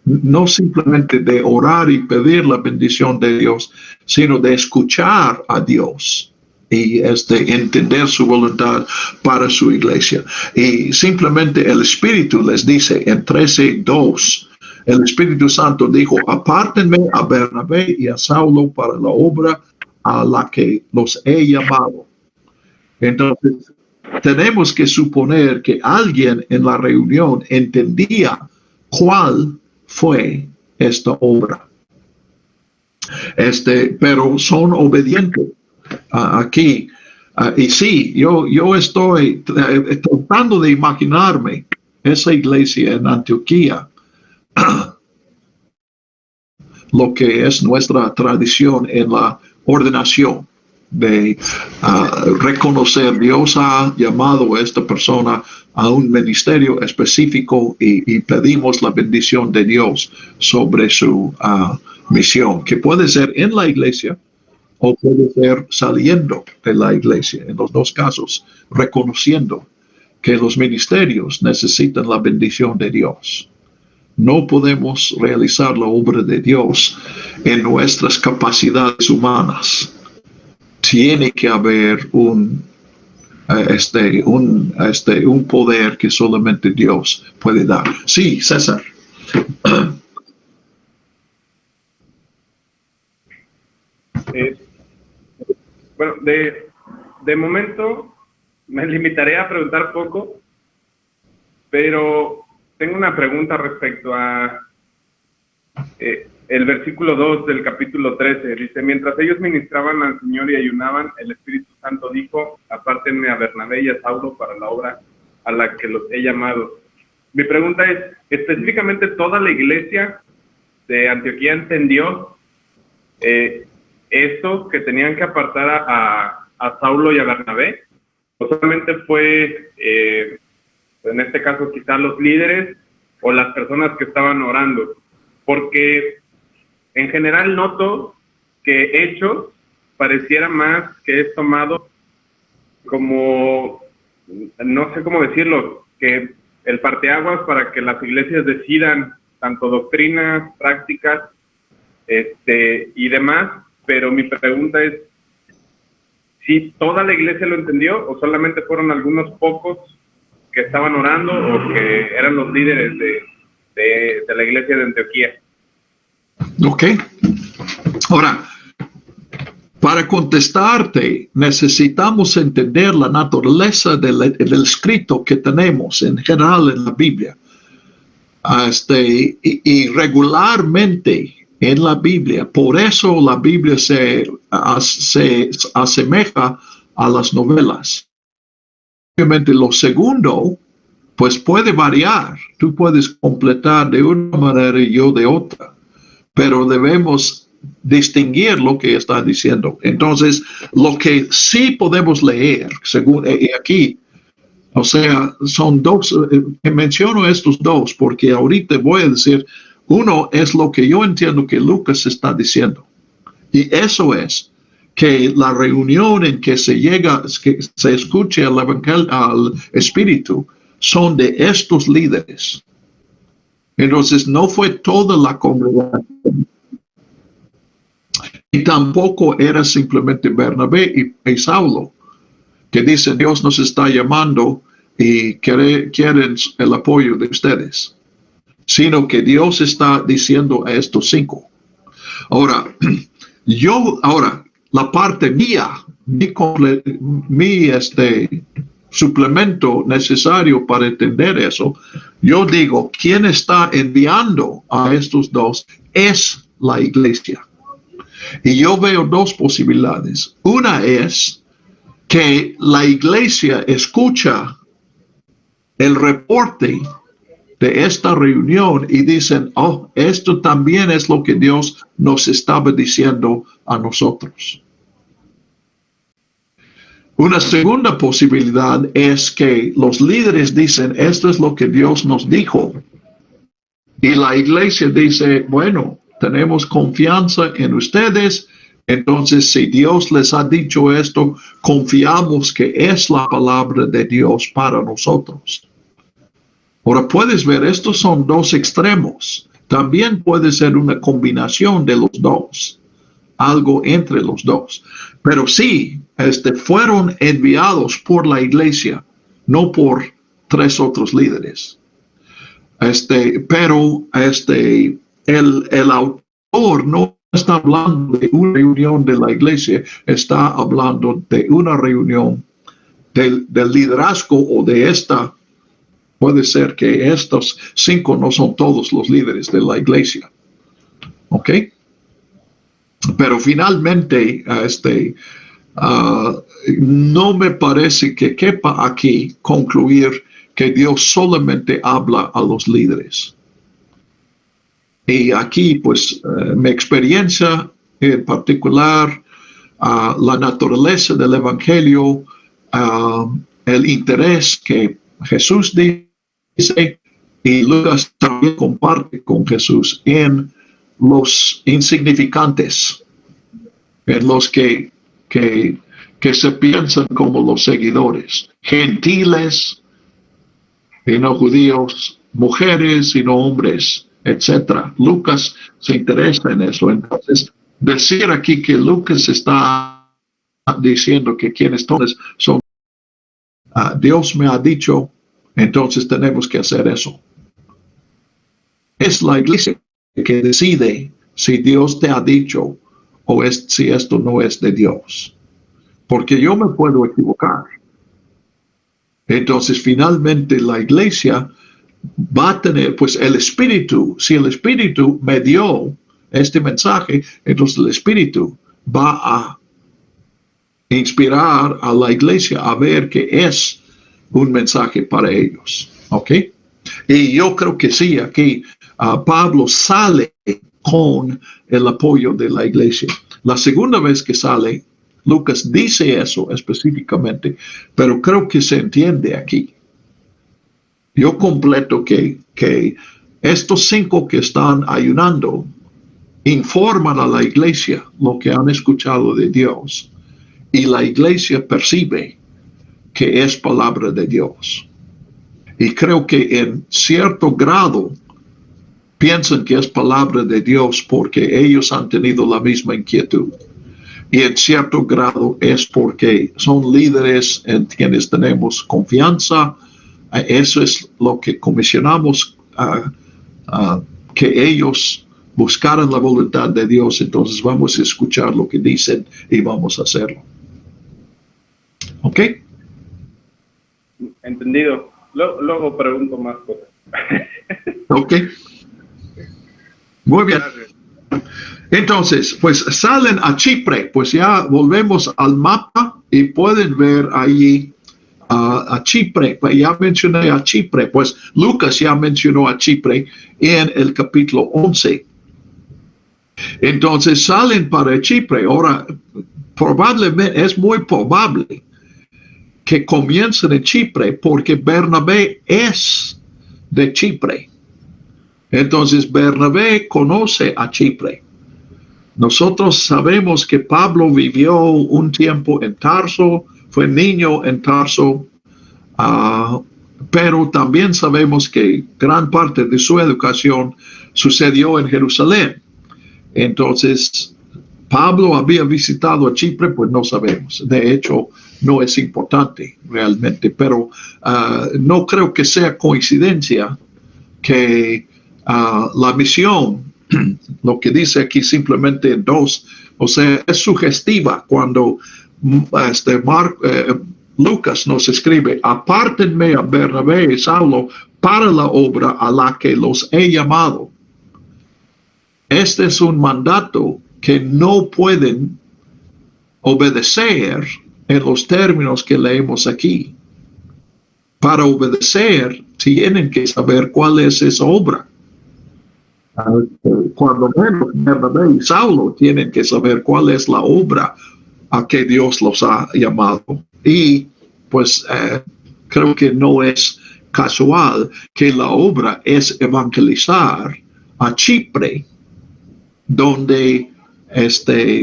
no simplemente de orar y pedir la bendición de Dios, sino de escuchar a Dios y entender su voluntad para su iglesia. Y simplemente el Espíritu les dice en 13:2, el Espíritu Santo dijo: apártenme a Bernabé y a Saulo para la obra a la que los he llamado. Entonces, tenemos que suponer que alguien en la reunión entendía cuál fue esta obra. Pero son obedientes aquí. Y sí, yo estoy tratando de imaginarme esa iglesia en Antioquía, lo que es nuestra tradición en la ordenación. de reconocer. Dios ha llamado a esta persona a un ministerio específico y pedimos la bendición de Dios sobre su misión, que puede ser en la iglesia o puede ser saliendo de la iglesia. En los dos casos, reconociendo que los ministerios necesitan la bendición de Dios. No podemos realizar la obra de Dios en nuestras capacidades humanas. Tiene que haber un poder que solamente Dios puede dar. Sí, César. Bueno, de momento me limitaré a preguntar poco, pero tengo una pregunta respecto a el versículo 2 del capítulo 13. Dice, mientras ellos ministraban al Señor y ayunaban, el Espíritu Santo dijo, apártenme a Bernabé y a Saulo para la obra a la que los he llamado. Mi pregunta es, específicamente, ¿toda la iglesia de Antioquía entendió esto, que tenían que apartar a Saulo y a Bernabé? ¿O solamente fue, en este caso, quizás los líderes o las personas que estaban orando? Porque en general noto que Hechos pareciera más que es tomado como, no sé cómo decirlo, que el parteaguas para que las iglesias decidan tanto doctrinas, prácticas, y demás. Pero mi pregunta es, ¿si toda la iglesia lo entendió o solamente fueron algunos pocos que estaban orando o que eran los líderes de la iglesia de Antioquía? Ok. Ahora, para contestarte, necesitamos entender la naturaleza del escrito que tenemos en general en la Biblia. Y regularmente en la Biblia, por eso la Biblia se asemeja a las novelas. Obviamente lo segundo, pues puede variar. Tú puedes completar de una manera y yo de otra, pero debemos distinguir lo que está diciendo. Entonces, lo que sí podemos leer, según aquí, o sea, son dos, menciono estos dos porque ahorita voy a decir, uno es lo que yo entiendo que Lucas está diciendo. Y eso es que la reunión en que se llega, que se escuche el evangelio, al Espíritu, son de estos líderes. Entonces, no fue toda la congregación. Y tampoco era simplemente Bernabé y Saulo, que dicen, Dios nos está llamando y quieren el apoyo de ustedes. Sino que Dios está diciendo a estos 5. Ahora, la parte mía, mi suplemento necesario para entender eso, yo digo, ¿quién está enviando a estos dos? Es la iglesia. Y yo veo dos posibilidades. Una es que la iglesia escucha el reporte de esta reunión y dicen, oh, esto también es lo que Dios nos estaba diciendo a nosotros. Una segunda posibilidad es que los líderes dicen, esto es lo que Dios nos dijo. Y la iglesia dice, bueno, tenemos confianza en ustedes. Entonces, si Dios les ha dicho esto, confiamos que es la palabra de Dios para nosotros. Ahora puedes ver, estos son dos extremos. También puede ser una combinación de los dos, algo entre los dos. Pero sí, fueron enviados por la iglesia, no por 3 otros líderes. Pero el autor no está hablando de una reunión de la iglesia, está hablando de una reunión del liderazgo o de esta. Puede ser que estos 5 no son todos los líderes de la iglesia. ¿Ok? Pero finalmente, no me parece que quepa aquí concluir que Dios solamente habla a los líderes. Y aquí, pues, mi experiencia en particular, la naturaleza del Evangelio, el interés que Jesús dice, y Lucas también comparte con Jesús en los insignificantes, en los que se piensan como los seguidores, gentiles y no judíos, mujeres y no hombres, etc. Lucas se interesa en eso. Entonces, decir aquí que Lucas está diciendo que quienes son Dios me ha dicho, entonces tenemos que hacer eso. Es la iglesia que decide si Dios te ha dicho o si esto no es de Dios. Porque yo me puedo equivocar. Entonces, finalmente, la iglesia va a tener, pues, el Espíritu. Si el Espíritu me dio este mensaje, entonces el Espíritu va a inspirar a la iglesia a ver que es un mensaje para ellos. ¿Ok? Y yo creo que sí, aquí Pablo sale con el apoyo de la iglesia. La segunda vez que sale, Lucas dice eso específicamente, pero creo que se entiende aquí. Yo completo que estos 5 que están ayunando informan a la iglesia lo que han escuchado de Dios, y la iglesia percibe que es palabra de Dios. Y creo que en cierto grado piensan que es palabra de Dios porque ellos han tenido la misma inquietud. Y en cierto grado es porque son líderes en quienes tenemos confianza. Eso es lo que comisionamos, que ellos buscaran la voluntad de Dios. Entonces vamos a escuchar lo que dicen y vamos a hacerlo. ¿Ok? Entendido. Luego pregunto más cosas. Ok. Muy bien. Entonces, pues salen a Chipre, pues ya volvemos al mapa y pueden ver allí a Chipre. Ya mencioné a Chipre, pues Lucas ya mencionó a Chipre en el capítulo 11. Entonces salen para Chipre. Ahora, probablemente, es muy probable que comiencen en Chipre porque Bernabé es de Chipre. Entonces Bernabé conoce a Chipre. Nosotros sabemos que Pablo vivió un tiempo en Tarso, fue niño en Tarso, pero también sabemos que gran parte de su educación sucedió en Jerusalén. Entonces, Pablo había visitado a Chipre, pues no sabemos. De hecho, no es importante realmente, pero no creo que sea coincidencia que la misión, lo que dice aquí simplemente 2, o sea, es sugestiva cuando Lucas nos escribe: apártenme a Bernabé y Saulo para la obra a la que los he llamado. Este es un mandato que no pueden obedecer en los términos que leemos aquí. Para obedecer, tienen que saber cuál es esa obra. Cuando menos Bernabé y Saulo tienen que saber cuál es la obra a que Dios los ha llamado. Y pues creo que no es casual que la obra es evangelizar a Chipre, donde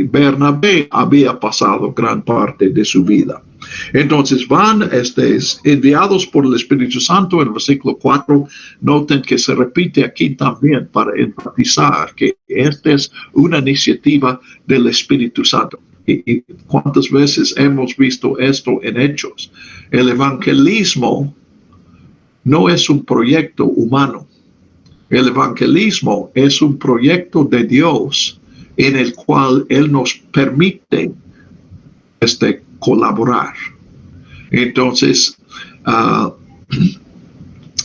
Bernabé había pasado gran parte de su vida. Entonces van enviados por el Espíritu Santo. En el versículo 4, noten que se repite aquí también para enfatizar que esta es una iniciativa del Espíritu Santo. ¿Y cuántas veces hemos visto esto en Hechos? El evangelismo no es un proyecto humano. El evangelismo es un proyecto de Dios en el cual Él nos permite colaborar. Entonces,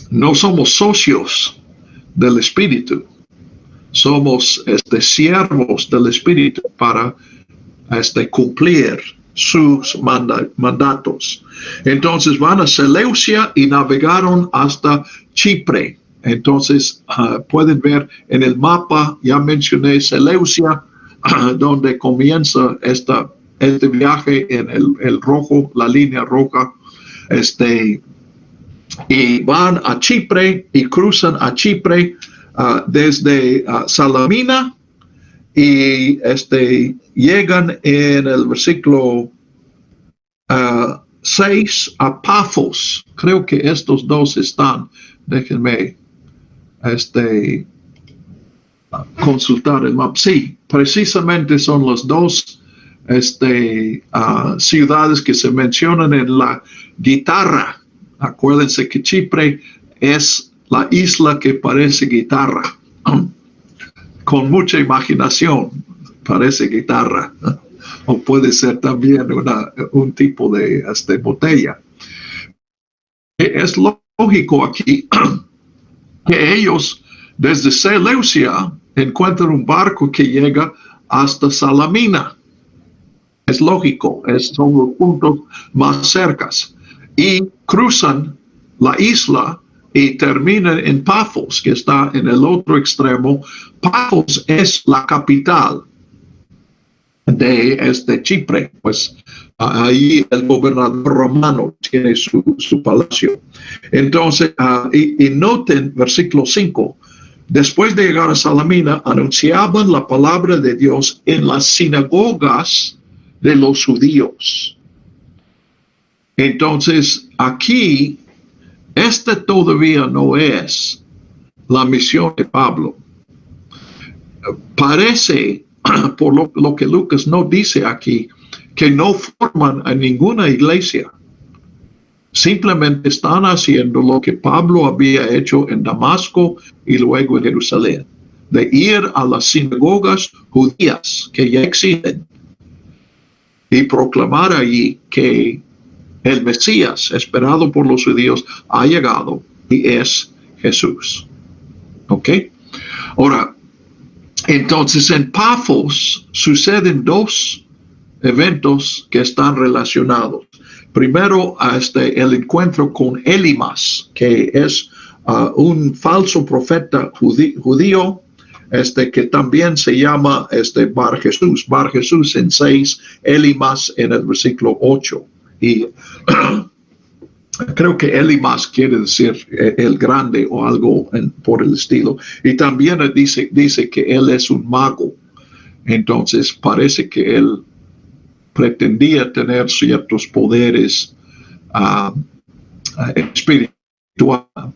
no somos socios del Espíritu, somos siervos del Espíritu para cumplir sus mandatos. Entonces van a Seleucia y navegaron hasta Chipre. Entonces pueden ver en el mapa, ya mencioné Seleucia, donde comienza esta este viaje en el rojo, la línea roja, y van a Chipre y cruzan a Chipre desde Salamina y llegan en el versículo 6 a Pafos. Creo que estos dos están. Déjenme consultar el mapa. Sí, precisamente son las dos ciudades que se mencionan en la guitarra. Acuérdense que Chipre es la isla que parece guitarra, con mucha imaginación, parece guitarra, o puede ser también un tipo de botella. Es lógico aquí que ellos desde Seleucia encuentran un barco que llega hasta Salamina. Es lógico, son los puntos más cercas. Y cruzan la isla y terminan en Pafos, que está en el otro extremo. Pafos es la capital de Chipre, pues ahí el gobernador romano tiene su palacio. Entonces, y noten versículo 5, después de llegar a Salamina, anunciaban la palabra de Dios en las sinagogas de los judíos. Entonces, aquí, todavía no es la misión de Pablo. Parece, por lo que Lucas no dice aquí, que no forman a ninguna iglesia. Simplemente están haciendo lo que Pablo había hecho en Damasco y luego en Jerusalén, de ir a las sinagogas judías que ya existen y proclamar allí que el Mesías esperado por los judíos ha llegado y es Jesús. ¿Ok? Ahora, entonces en Pafos suceden dos eventos que están relacionados. Primero, el encuentro con Elimas, que es un falso profeta judío, que también se llama Bar Jesús. Bar Jesús en 6, Elimas en el versículo 8. Y creo que Elimas quiere decir el grande o algo por el estilo. Y también dice que él es un mago. Entonces parece que él pretendía tener ciertos poderes espirituales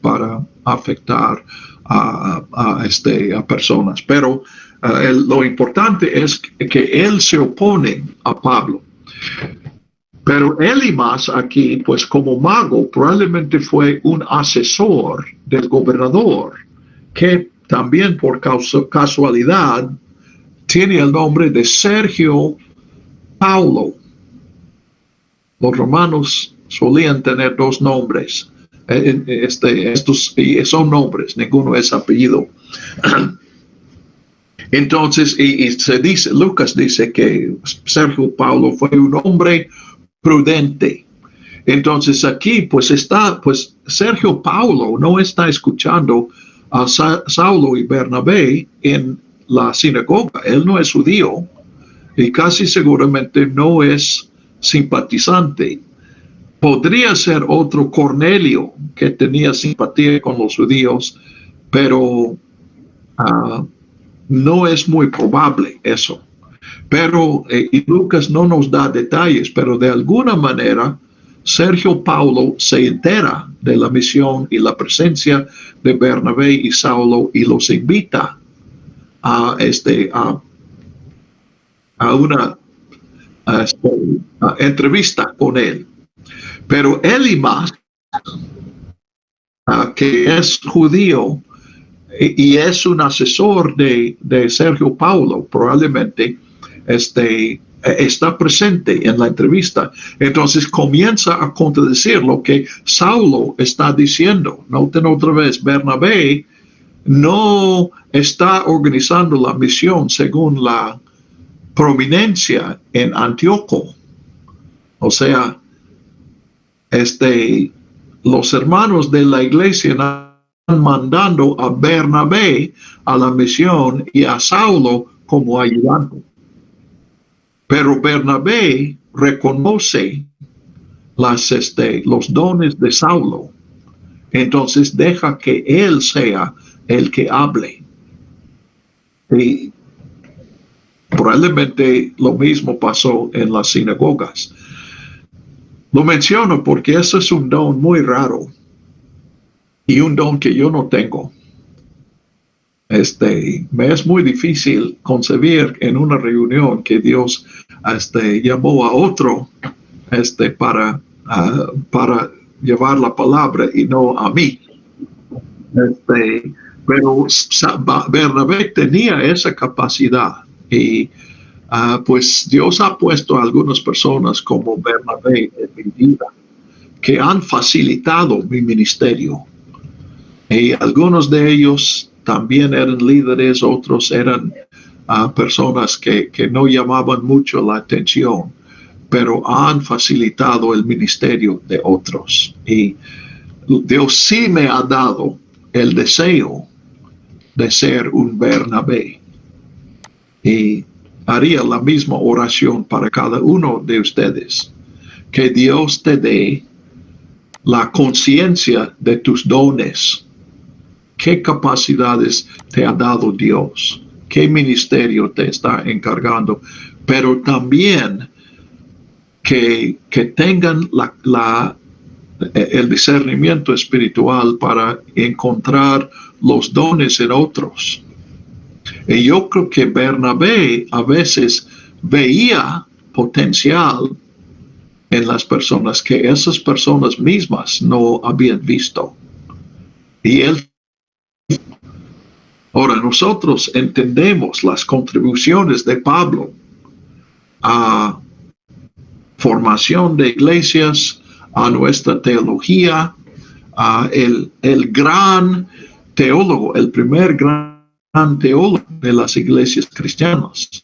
para afectar a personas. Pero lo importante es que él se opone a Pablo. Pero Elimas aquí, pues como mago, probablemente fue un asesor del gobernador, que también por casualidad tiene el nombre de Sergio Paulo. Los romanos solían tener dos nombres. Estos son nombres, ninguno es apellido. Entonces, y se dice, Lucas dice que Sergio Paulo fue un hombre prudente. Entonces aquí pues Sergio Paulo no está escuchando a Saulo y Bernabé en la sinagoga. Él no es judío y casi seguramente no es simpatizante. Podría ser otro Cornelio que tenía simpatía con los judíos, pero no es muy probable eso. Pero, y Lucas no nos da detalles, pero de alguna manera Sergio Paulo se entera de la misión y la presencia de Bernabé y Saulo y los invita a una entrevista con él. Pero Elimas, que es judío y es un asesor de Sergio Paulo, probablemente está presente en la entrevista. Entonces comienza a contradecir lo que Saulo está diciendo. Noten otra vez, Bernabé no está organizando la misión según la prominencia en Antíoco. O sea, los hermanos de la iglesia están mandando a Bernabé a la misión y a Saulo como ayudante. Pero Bernabé reconoce los dones de Saulo. Entonces deja que él sea el que hable. Y probablemente lo mismo pasó en las sinagogas. Lo menciono porque eso es un don muy raro y un don que yo no tengo. Me es muy difícil concebir en una reunión que Dios llamó a otro para llevar la palabra y no a mí. Pero Bernabé tenía esa capacidad y pues Dios ha puesto a algunas personas como Bernabé en mi vida que han facilitado mi ministerio. Y algunos de ellos también eran líderes, otros eran personas que no llamaban mucho la atención, pero han facilitado el ministerio de otros. Y Dios sí me ha dado el deseo de ser un Bernabé. Y haría la misma oración para cada uno de ustedes. Que Dios te dé la conciencia de tus dones. ¿Qué capacidades te ha dado Dios? ¿Qué ministerio te está encargando? Pero también que tengan el discernimiento espiritual para encontrar los dones en otros. Y yo creo que Bernabé a veces veía potencial en las personas que esas personas mismas no habían visto. Y ahora nosotros entendemos las contribuciones de Pablo a formación de iglesias, a nuestra teología, a el gran teólogo, el primer gran teólogo de las iglesias cristianas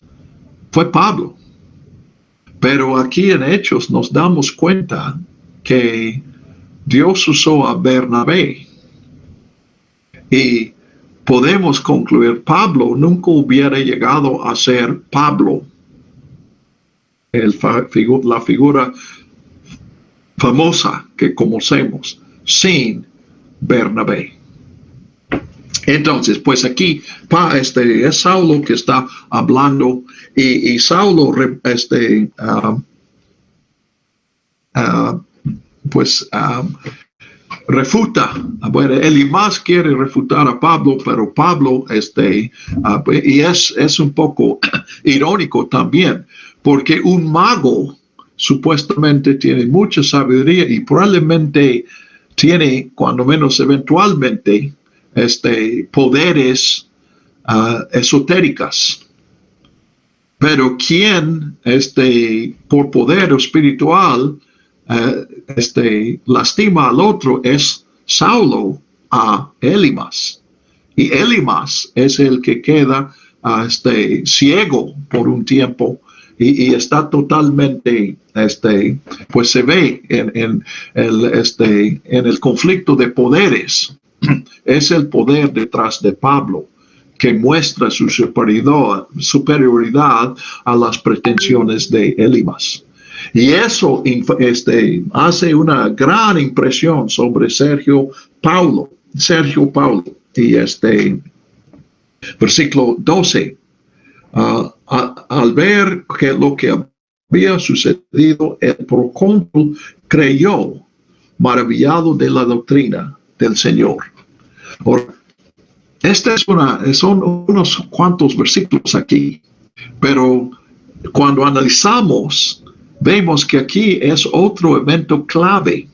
fue Pablo. Pero aquí en Hechos nos damos cuenta que Dios usó a Bernabé y podemos concluir, Pablo nunca hubiera llegado a ser Pablo, la figura famosa que conocemos, sin Bernabé. Entonces, pues aquí es Saulo que está hablando y Saulo refuta. Bueno, Elimas quiere refutar a Pablo, pero Pablo y es un poco irónico también, porque un mago supuestamente tiene mucha sabiduría y probablemente tiene, cuando menos eventualmente, poderes esotéricas. Pero quien por poder espiritual lastima al otro es Saulo a Elimas. Y Elimas es el que queda ciego por un tiempo y está totalmente, pues se ve en el conflicto de poderes. Es el poder detrás de Pablo que muestra su superioridad a las pretensiones de Elimas. Y eso hace una gran impresión sobre Sergio Paulo. Y versículo 12. Al ver que lo que había sucedido, el procónsul creyó, maravillado de la doctrina del Señor. Ahora, son unos cuantos versículos aquí, pero cuando analizamos, vemos que aquí es otro evento clave,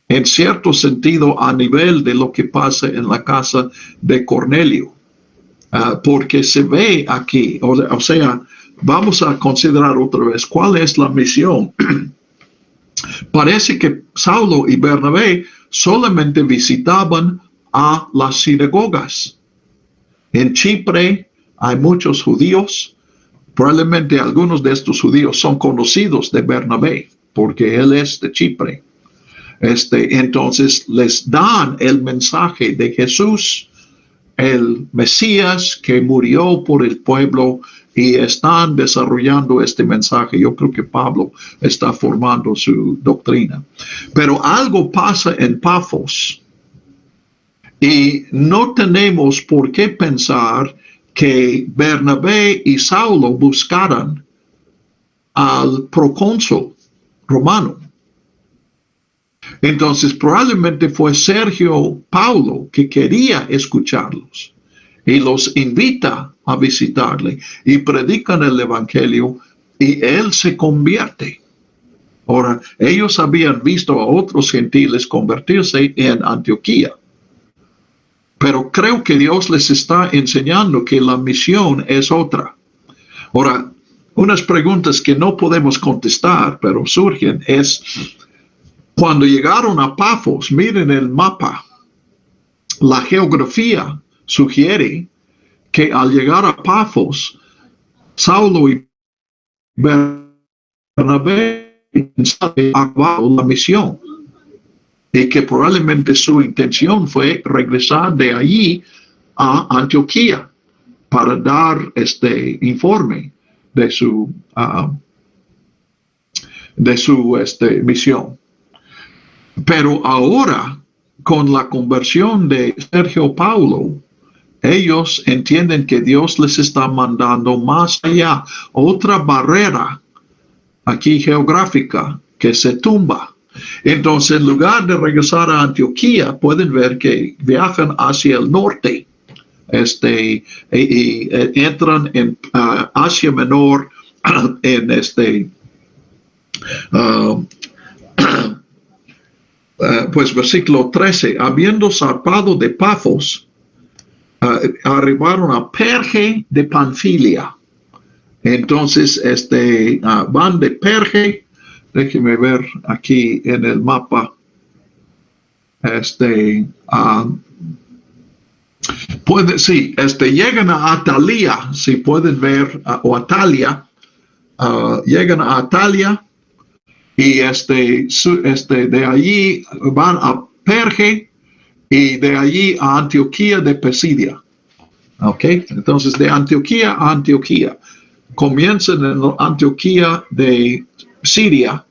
en cierto sentido, a nivel de lo que pasa en la casa de Cornelio, porque se ve aquí, o sea, vamos a considerar otra vez cuál es la misión. Parece que Saulo y Bernabé solamente visitaban a las sinagogas. En Chipre hay muchos judíos. Probablemente algunos de estos judíos son conocidos de Bernabé, porque él es de Chipre. Entonces les dan el mensaje de Jesús, el Mesías que murió por el pueblo, y están desarrollando este mensaje. Yo creo que Pablo está formando su doctrina. Pero algo pasa en Pafos y no tenemos por qué pensar que Bernabé y Saulo buscaran al procónsul romano. Entonces probablemente fue Sergio Paulo que quería escucharlos y los invita a visitarle y predican el evangelio y él se convierte. Ahora, ellos habían visto a otros gentiles convertirse en Antioquía, pero creo que Dios les está enseñando que la misión es otra. Ahora, unas preguntas que no podemos contestar, pero surgen, es cuando llegaron a Pafos, miren el mapa, la geografía sugiere que al llegar a Pafos, Saulo y Bernabé acabaron la misión y que probablemente su intención fue regresar de allí a Antioquía para dar este informe de su misión. Pero ahora, con la conversión de Sergio Paulo, ellos entienden que Dios les está mandando más allá, otra barrera aquí geográfica que se tumba. Entonces, en lugar de regresar a Antioquía, pueden ver que viajan hacia el norte, y entran en Asia Menor, en pues versículo 13, habiendo zarpado de Pafos, arribaron a Perge de Panfilia. Entonces, van de Perge, déjenme ver aquí en el mapa, llegan a Atalia, si pueden ver, o Atalia, llegan a Atalia, y de allí van a Perge y de allí a Antioquía de Pisidia. ¿Ok? Entonces de Antioquía a Antioquía. Comienzan en Antioquía de Siria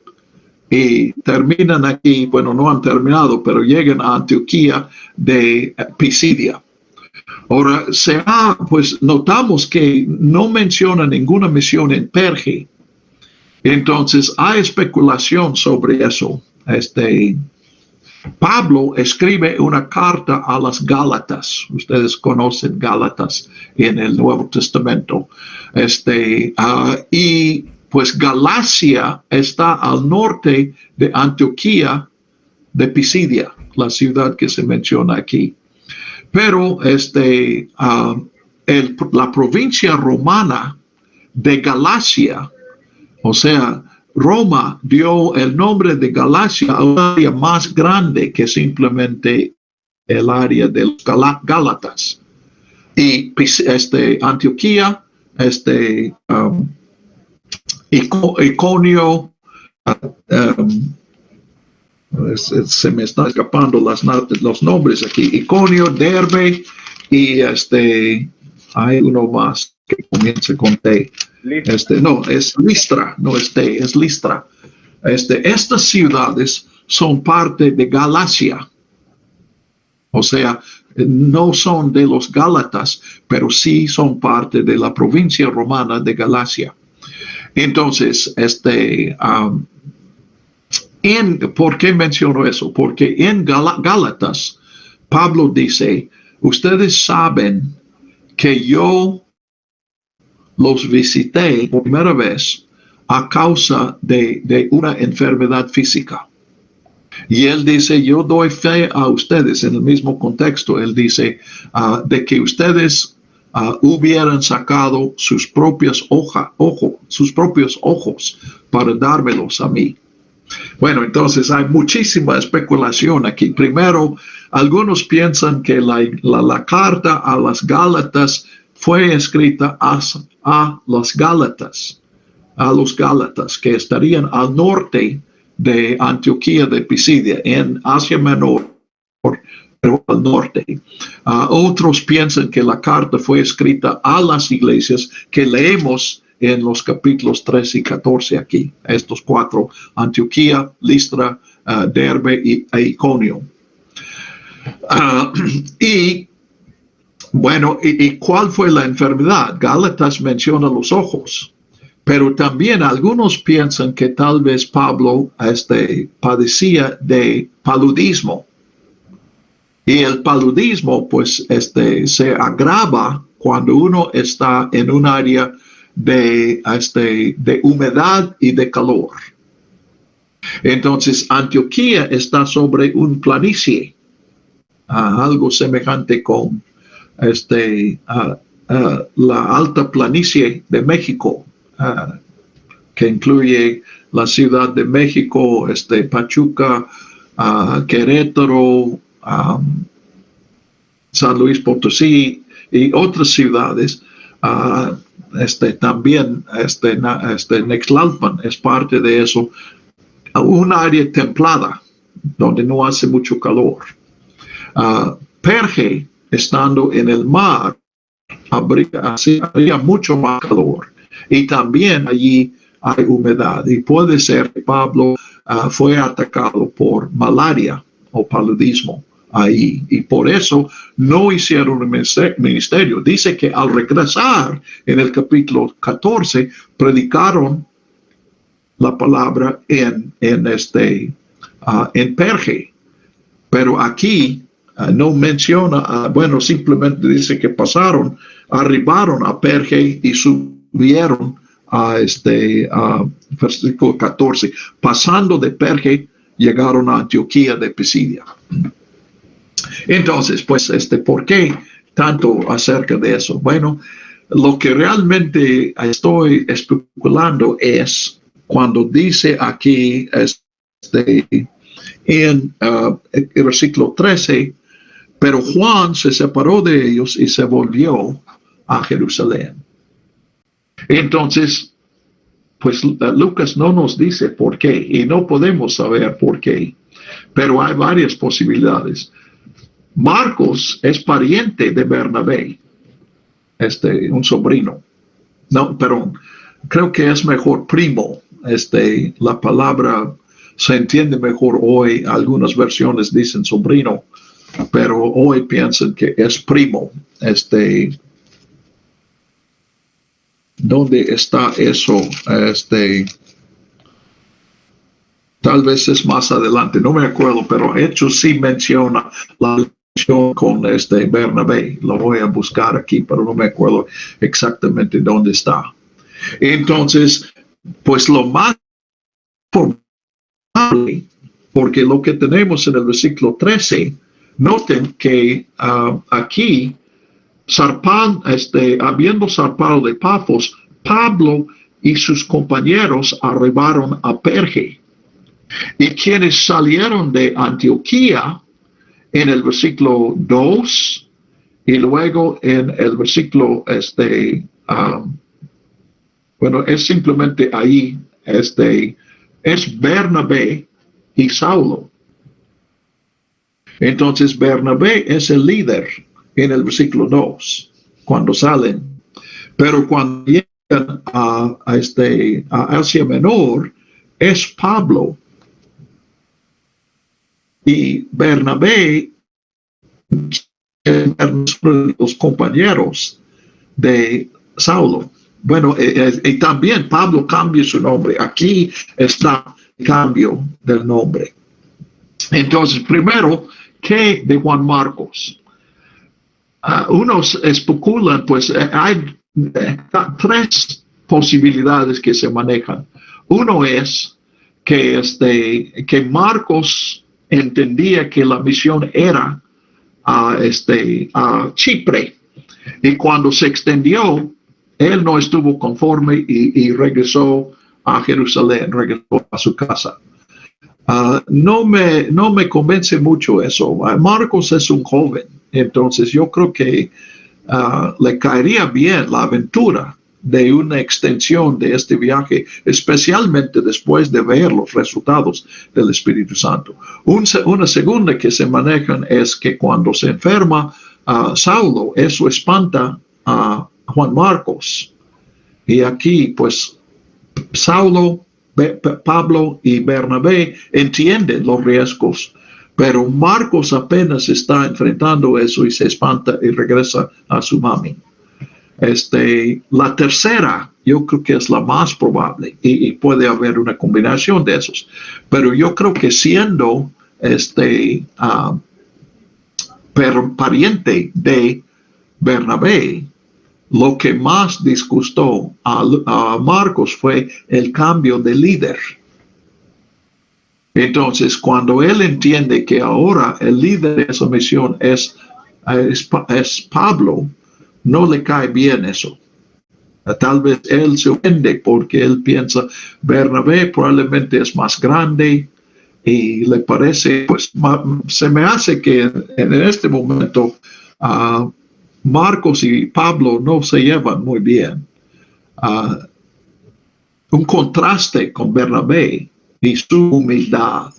y terminan aquí, bueno, no han terminado, pero llegan a Antioquía de Pisidia. Ahora, pues notamos que no menciona ninguna misión en Perge. Entonces, hay especulación sobre eso. Pablo escribe una carta a las Gálatas. Ustedes conocen Gálatas en el Nuevo Testamento. Y pues Galacia está al norte de Antioquía de Pisidia, la ciudad que se menciona aquí. Pero la provincia romana de Galacia, o sea, Roma dio el nombre de Galacia a un área más grande que simplemente el área de los Gálatas. Y Antioquía, Iconio, se me están escapando los nombres aquí, Iconio, Derbe, y hay uno más que comienza con T. No, es Listra, no es T, es Listra. Estas ciudades son parte de Galacia. O sea, no son de los Gálatas, pero sí son parte de la provincia romana de Galacia. Entonces, ¿por qué menciono eso? Porque en Gálatas, Pablo dice, ustedes saben que yo los visité por primera vez a causa de una enfermedad física. Y él dice, yo doy fe a ustedes, en el mismo contexto, él dice, de que ustedes hubieran sacado sus propios ojos para dármelos a mí. Bueno, entonces hay muchísima especulación aquí. Primero, algunos piensan que la carta a las Gálatas fue escrita a los Gálatas, que estarían al norte de Antioquía de Pisidia, en Asia Menor, al norte. Otros piensan que la carta fue escrita a las iglesias que leemos en los capítulos 13 y 14 aquí, estos cuatro: Antioquía, Listra, Derbe e Iconio. Y bueno, ¿y cuál fue la enfermedad? Gálatas menciona los ojos, pero también algunos piensan que tal vez Pablo padecía de paludismo. Y el paludismo, pues, se agrava cuando uno está en un área de humedad y de calor. Entonces, Antioquía está sobre un planicie, algo semejante con la alta planicie de México, que incluye la Ciudad de México, Pachuca, Querétaro, San Luis Potosí y otras ciudades. También Nextlalpan es parte de eso, un área templada donde no hace mucho calor. Perge, estando en el mar, habría mucho más calor, y también allí hay humedad, y puede ser que Pablo fue atacado por malaria o paludismo ahí, y por eso no hicieron un ministerio. Dice que al regresar en el capítulo 14 predicaron la palabra en Perge, pero aquí no menciona, bueno, simplemente dice que arribaron a Perge y subieron a versículo 14. Pasando de Perge, llegaron a Antioquía de Pisidia. Entonces, pues, ¿por qué tanto acerca de eso? Bueno, lo que realmente estoy especulando es cuando dice aquí, en el versículo 13, pero Juan se separó de ellos y se volvió a Jerusalén. Entonces, pues Lucas no nos dice por qué, y no podemos saber por qué, pero hay varias posibilidades. Marcos es pariente de Bernabé, un sobrino. No, pero creo que es mejor primo. La palabra se entiende mejor hoy. Algunas versiones dicen sobrino, pero hoy piensan que es primo. ¿Dónde está eso? Tal vez es más adelante, no me acuerdo, pero Hechos sí menciona la relación con Bernabé. Lo voy a buscar aquí, pero no me acuerdo exactamente dónde está. Entonces, pues lo más probable, porque lo que tenemos en el versículo 13, noten que aquí, habiendo zarpado de Pafos, Pablo y sus compañeros arribaron a Perge. Y quienes salieron de Antioquía en el versículo 2 y luego en el versículo, bueno, es simplemente ahí, es Bernabé y Saulo. Entonces Bernabé es el líder en el versículo 2, cuando salen. Pero cuando llegan a Asia Menor, es Pablo y Bernabé, los compañeros de Saulo. Bueno, y también Pablo cambia su nombre. Aquí está el cambio del nombre. Entonces, primero, ¿qué de Juan Marcos? Unos especulan, pues hay tres posibilidades que se manejan. Uno es que Marcos entendía que la misión era a Chipre, y cuando se extendió, él no estuvo conforme y regresó a Jerusalén, regresó a su casa. No me convence mucho eso. Marcos es un joven, entonces yo creo que le caería bien la aventura de una extensión de este viaje, especialmente después de ver los resultados del Espíritu Santo. Una segunda que se manejan es que cuando se enferma Saulo, eso espanta a Juan Marcos. Y aquí, pues, Saulo, Pablo y Bernabé entienden los riesgos, pero Marcos apenas está enfrentando eso y se espanta y regresa a su mami. La tercera, yo creo que es la más probable y puede haber una combinación de esos, pero yo creo que siendo pariente de Bernabé, lo que más disgustó a Marcos fue el cambio de líder. Entonces, cuando él entiende que ahora el líder de esa misión es Pablo, no le cae bien eso. Tal vez él se ofende porque él piensa, Bernabé probablemente es más grande y le parece, pues se me hace que en este momento Marcos y Pablo no se llevan muy bien. Un contraste con Bernabé y su humildad.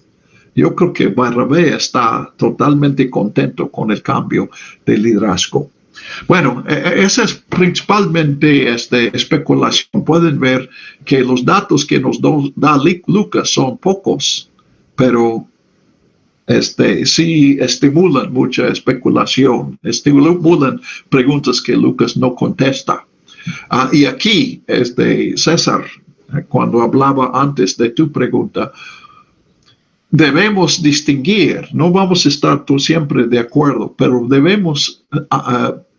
Yo creo que Bernabé está totalmente contento con el cambio de liderazgo. Bueno, esa es principalmente especulación. Pueden ver que los datos que nos da Lucas son pocos, pero sí estimulan mucha especulación, estimulan preguntas que Lucas no contesta. Y aquí, César, cuando hablaba antes de tu pregunta, debemos distinguir, no vamos a estar siempre de acuerdo, pero debemos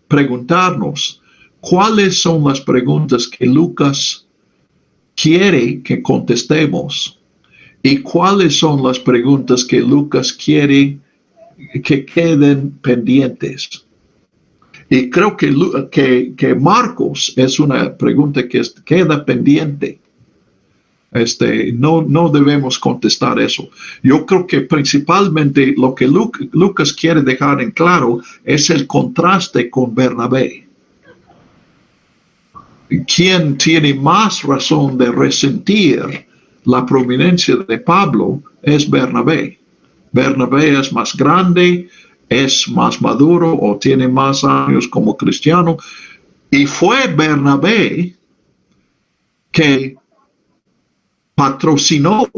preguntarnos cuáles son las preguntas que Lucas quiere que contestemos y cuáles son las preguntas que Lucas quiere que queden pendientes. Y creo que Marcos es una pregunta que queda pendiente. No debemos contestar eso. Yo creo que principalmente lo que Lucas quiere dejar en claro es el contraste con Bernabé. Quien tiene más razón de resentir la prominencia de Pablo es Bernabé. Bernabé es más grande, es más maduro o tiene más años como cristiano. Y fue Bernabé que patrocinó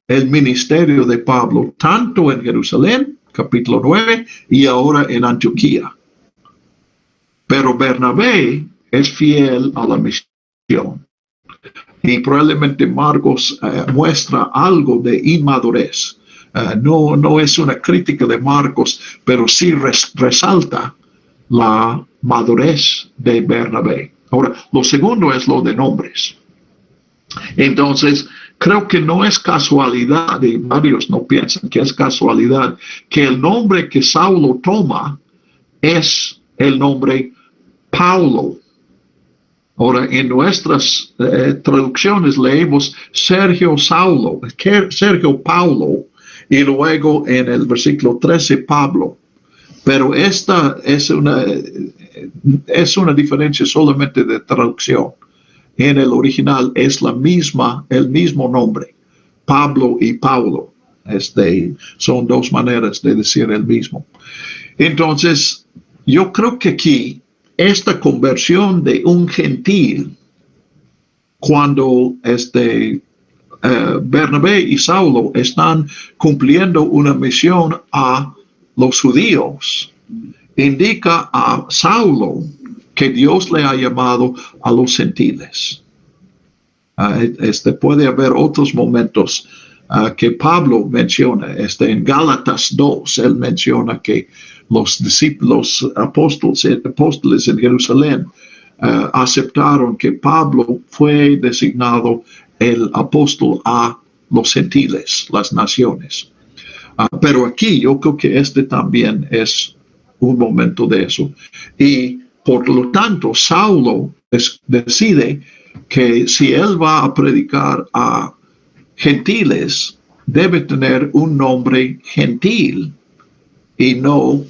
el ministerio de Pablo, tanto en Jerusalén, capítulo 9, y ahora en Antioquía. Pero Bernabé es fiel a la misión. Y probablemente Marcos muestra algo de inmadurez. No es una crítica de Marcos, pero sí resalta la madurez de Bernabé. Ahora, lo segundo es lo de nombres. Entonces, creo que no es casualidad, y varios no piensan que es casualidad, que el nombre que Saulo toma es el nombre Paulo. Ahora, en nuestras traducciones leemos Sergio Paulo, y luego en el versículo 13, Pablo. Pero esta es una diferencia solamente de traducción. En el original es el mismo nombre, Pablo y Paulo. Son dos maneras de decir el mismo. Entonces, yo creo que aquí, esta conversión de un gentil, cuando Bernabé y Saulo están cumpliendo una misión a los judíos, indica a Saulo que Dios le ha llamado a los gentiles. Puede haber otros momentos que Pablo menciona. En Gálatas 2, él menciona que los discípulos apóstoles en Jerusalén aceptaron que Pablo fue designado el apóstol a los gentiles, las naciones. Pero aquí yo creo que también es un momento de eso. Y por lo tanto, Saulo decide que si él va a predicar a gentiles, debe tener un nombre gentil y no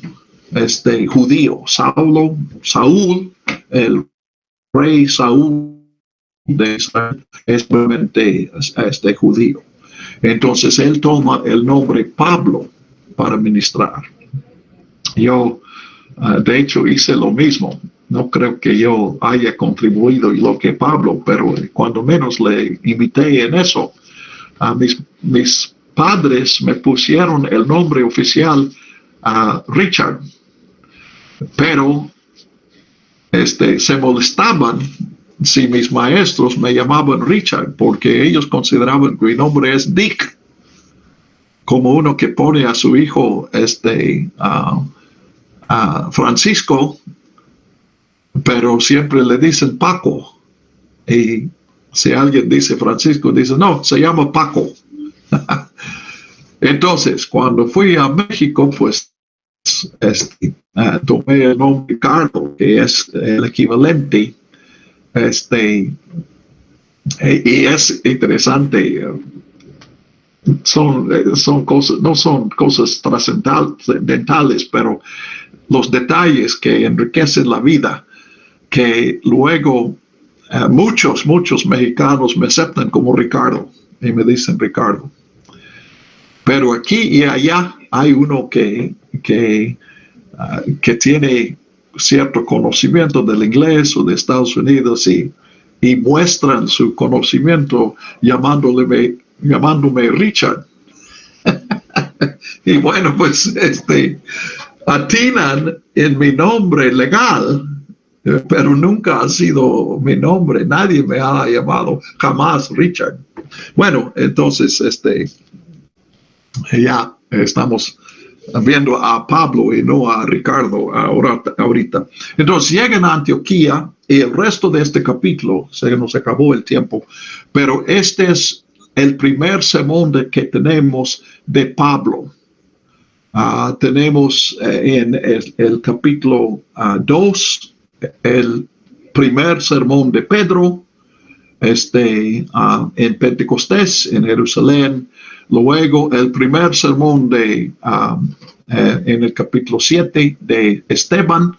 judío. Saúl, el rey Saúl de Israel es realmente judío. Entonces él toma el nombre Pablo para ministrar. Yo, de hecho, hice lo mismo. No creo que yo haya contribuido lo que Pablo, pero cuando menos le invité en eso. A mis padres me pusieron el nombre oficial Richard, pero se molestaban si mis maestros me llamaban Richard, porque ellos consideraban que mi nombre es Dick, como uno que pone a su hijo Francisco, pero siempre le dicen Paco. Y si alguien dice Francisco, dice, no, se llama Paco. Entonces, cuando fui a México, pues tomé el nombre Ricardo, que es el equivalente. Y es interesante. Son cosas, no son cosas trascendentales, pero los detalles que enriquecen la vida, que luego muchos mexicanos me aceptan como Ricardo y me dicen Ricardo. Pero aquí y allá hay uno que tiene cierto conocimiento del inglés o de Estados Unidos y muestran su conocimiento llamándome Richard. Y bueno, pues atinan en mi nombre legal, pero nunca ha sido mi nombre. Nadie me ha llamado jamás Richard. Bueno, entonces ya estamos viendo a Pablo y no a Ricardo ahorita. Entonces llegan a Antioquía y el resto de este capítulo, se nos acabó el tiempo, pero este es el primer sermón que tenemos de Pablo. Tenemos en el capítulo 2 el primer sermón de Pedro, en Pentecostés, en Jerusalén. Luego el primer sermón en el capítulo 7 de Esteban,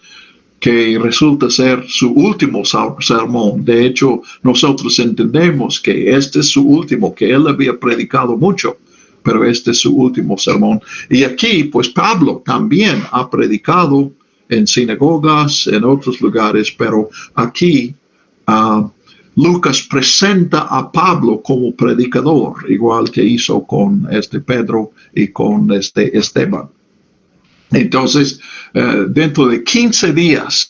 que resulta ser su último sermón. De hecho, nosotros entendemos que este es su último, que él había predicado mucho, pero este es su último sermón. Y aquí, pues Pablo también ha predicado en sinagogas, en otros lugares, pero aquí Lucas presenta a Pablo como predicador, igual que hizo con Pedro y con Esteban. Entonces, dentro de 15 días,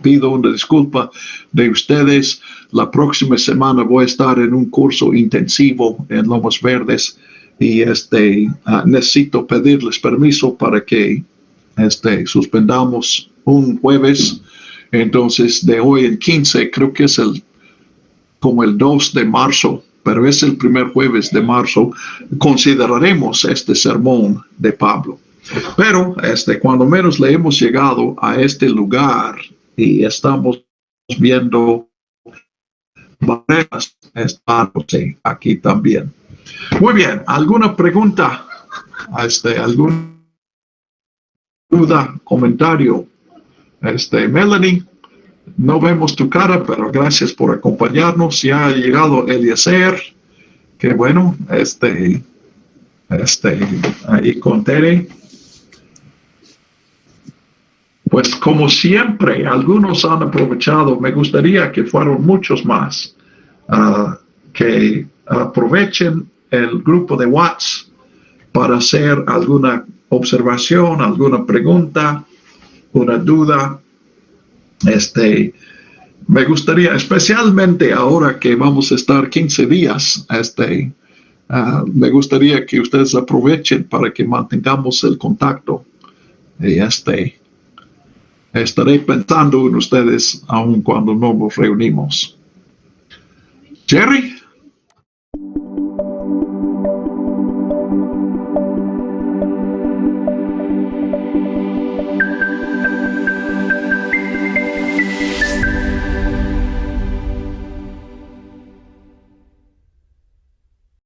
pido una disculpa de ustedes. La próxima semana voy a estar en un curso intensivo en Lomas Verdes y necesito pedirles permiso para que suspendamos un jueves. Entonces, de hoy en 15, creo que es como el 2 de marzo, pero es el primer jueves de marzo, consideraremos este sermón de Pablo. Pero cuando menos le hemos llegado a este lugar y estamos viendo barreras aquí también. Muy bien, ¿alguna pregunta? ¿Alguna duda, comentario? Melanie, no vemos tu cara, pero gracias por acompañarnos. Ya ha llegado Eliezer, que bueno, ahí con Tere. Pues como siempre, algunos han aprovechado, me gustaría que fueran muchos más, que aprovechen el grupo de WhatsApp para hacer alguna observación, alguna pregunta, una duda. Me gustaría, especialmente ahora que vamos a estar 15 días, me gustaría que ustedes aprovechen para que mantengamos el contacto. Y estaré pensando en ustedes aun cuando no nos reunimos. Jerry.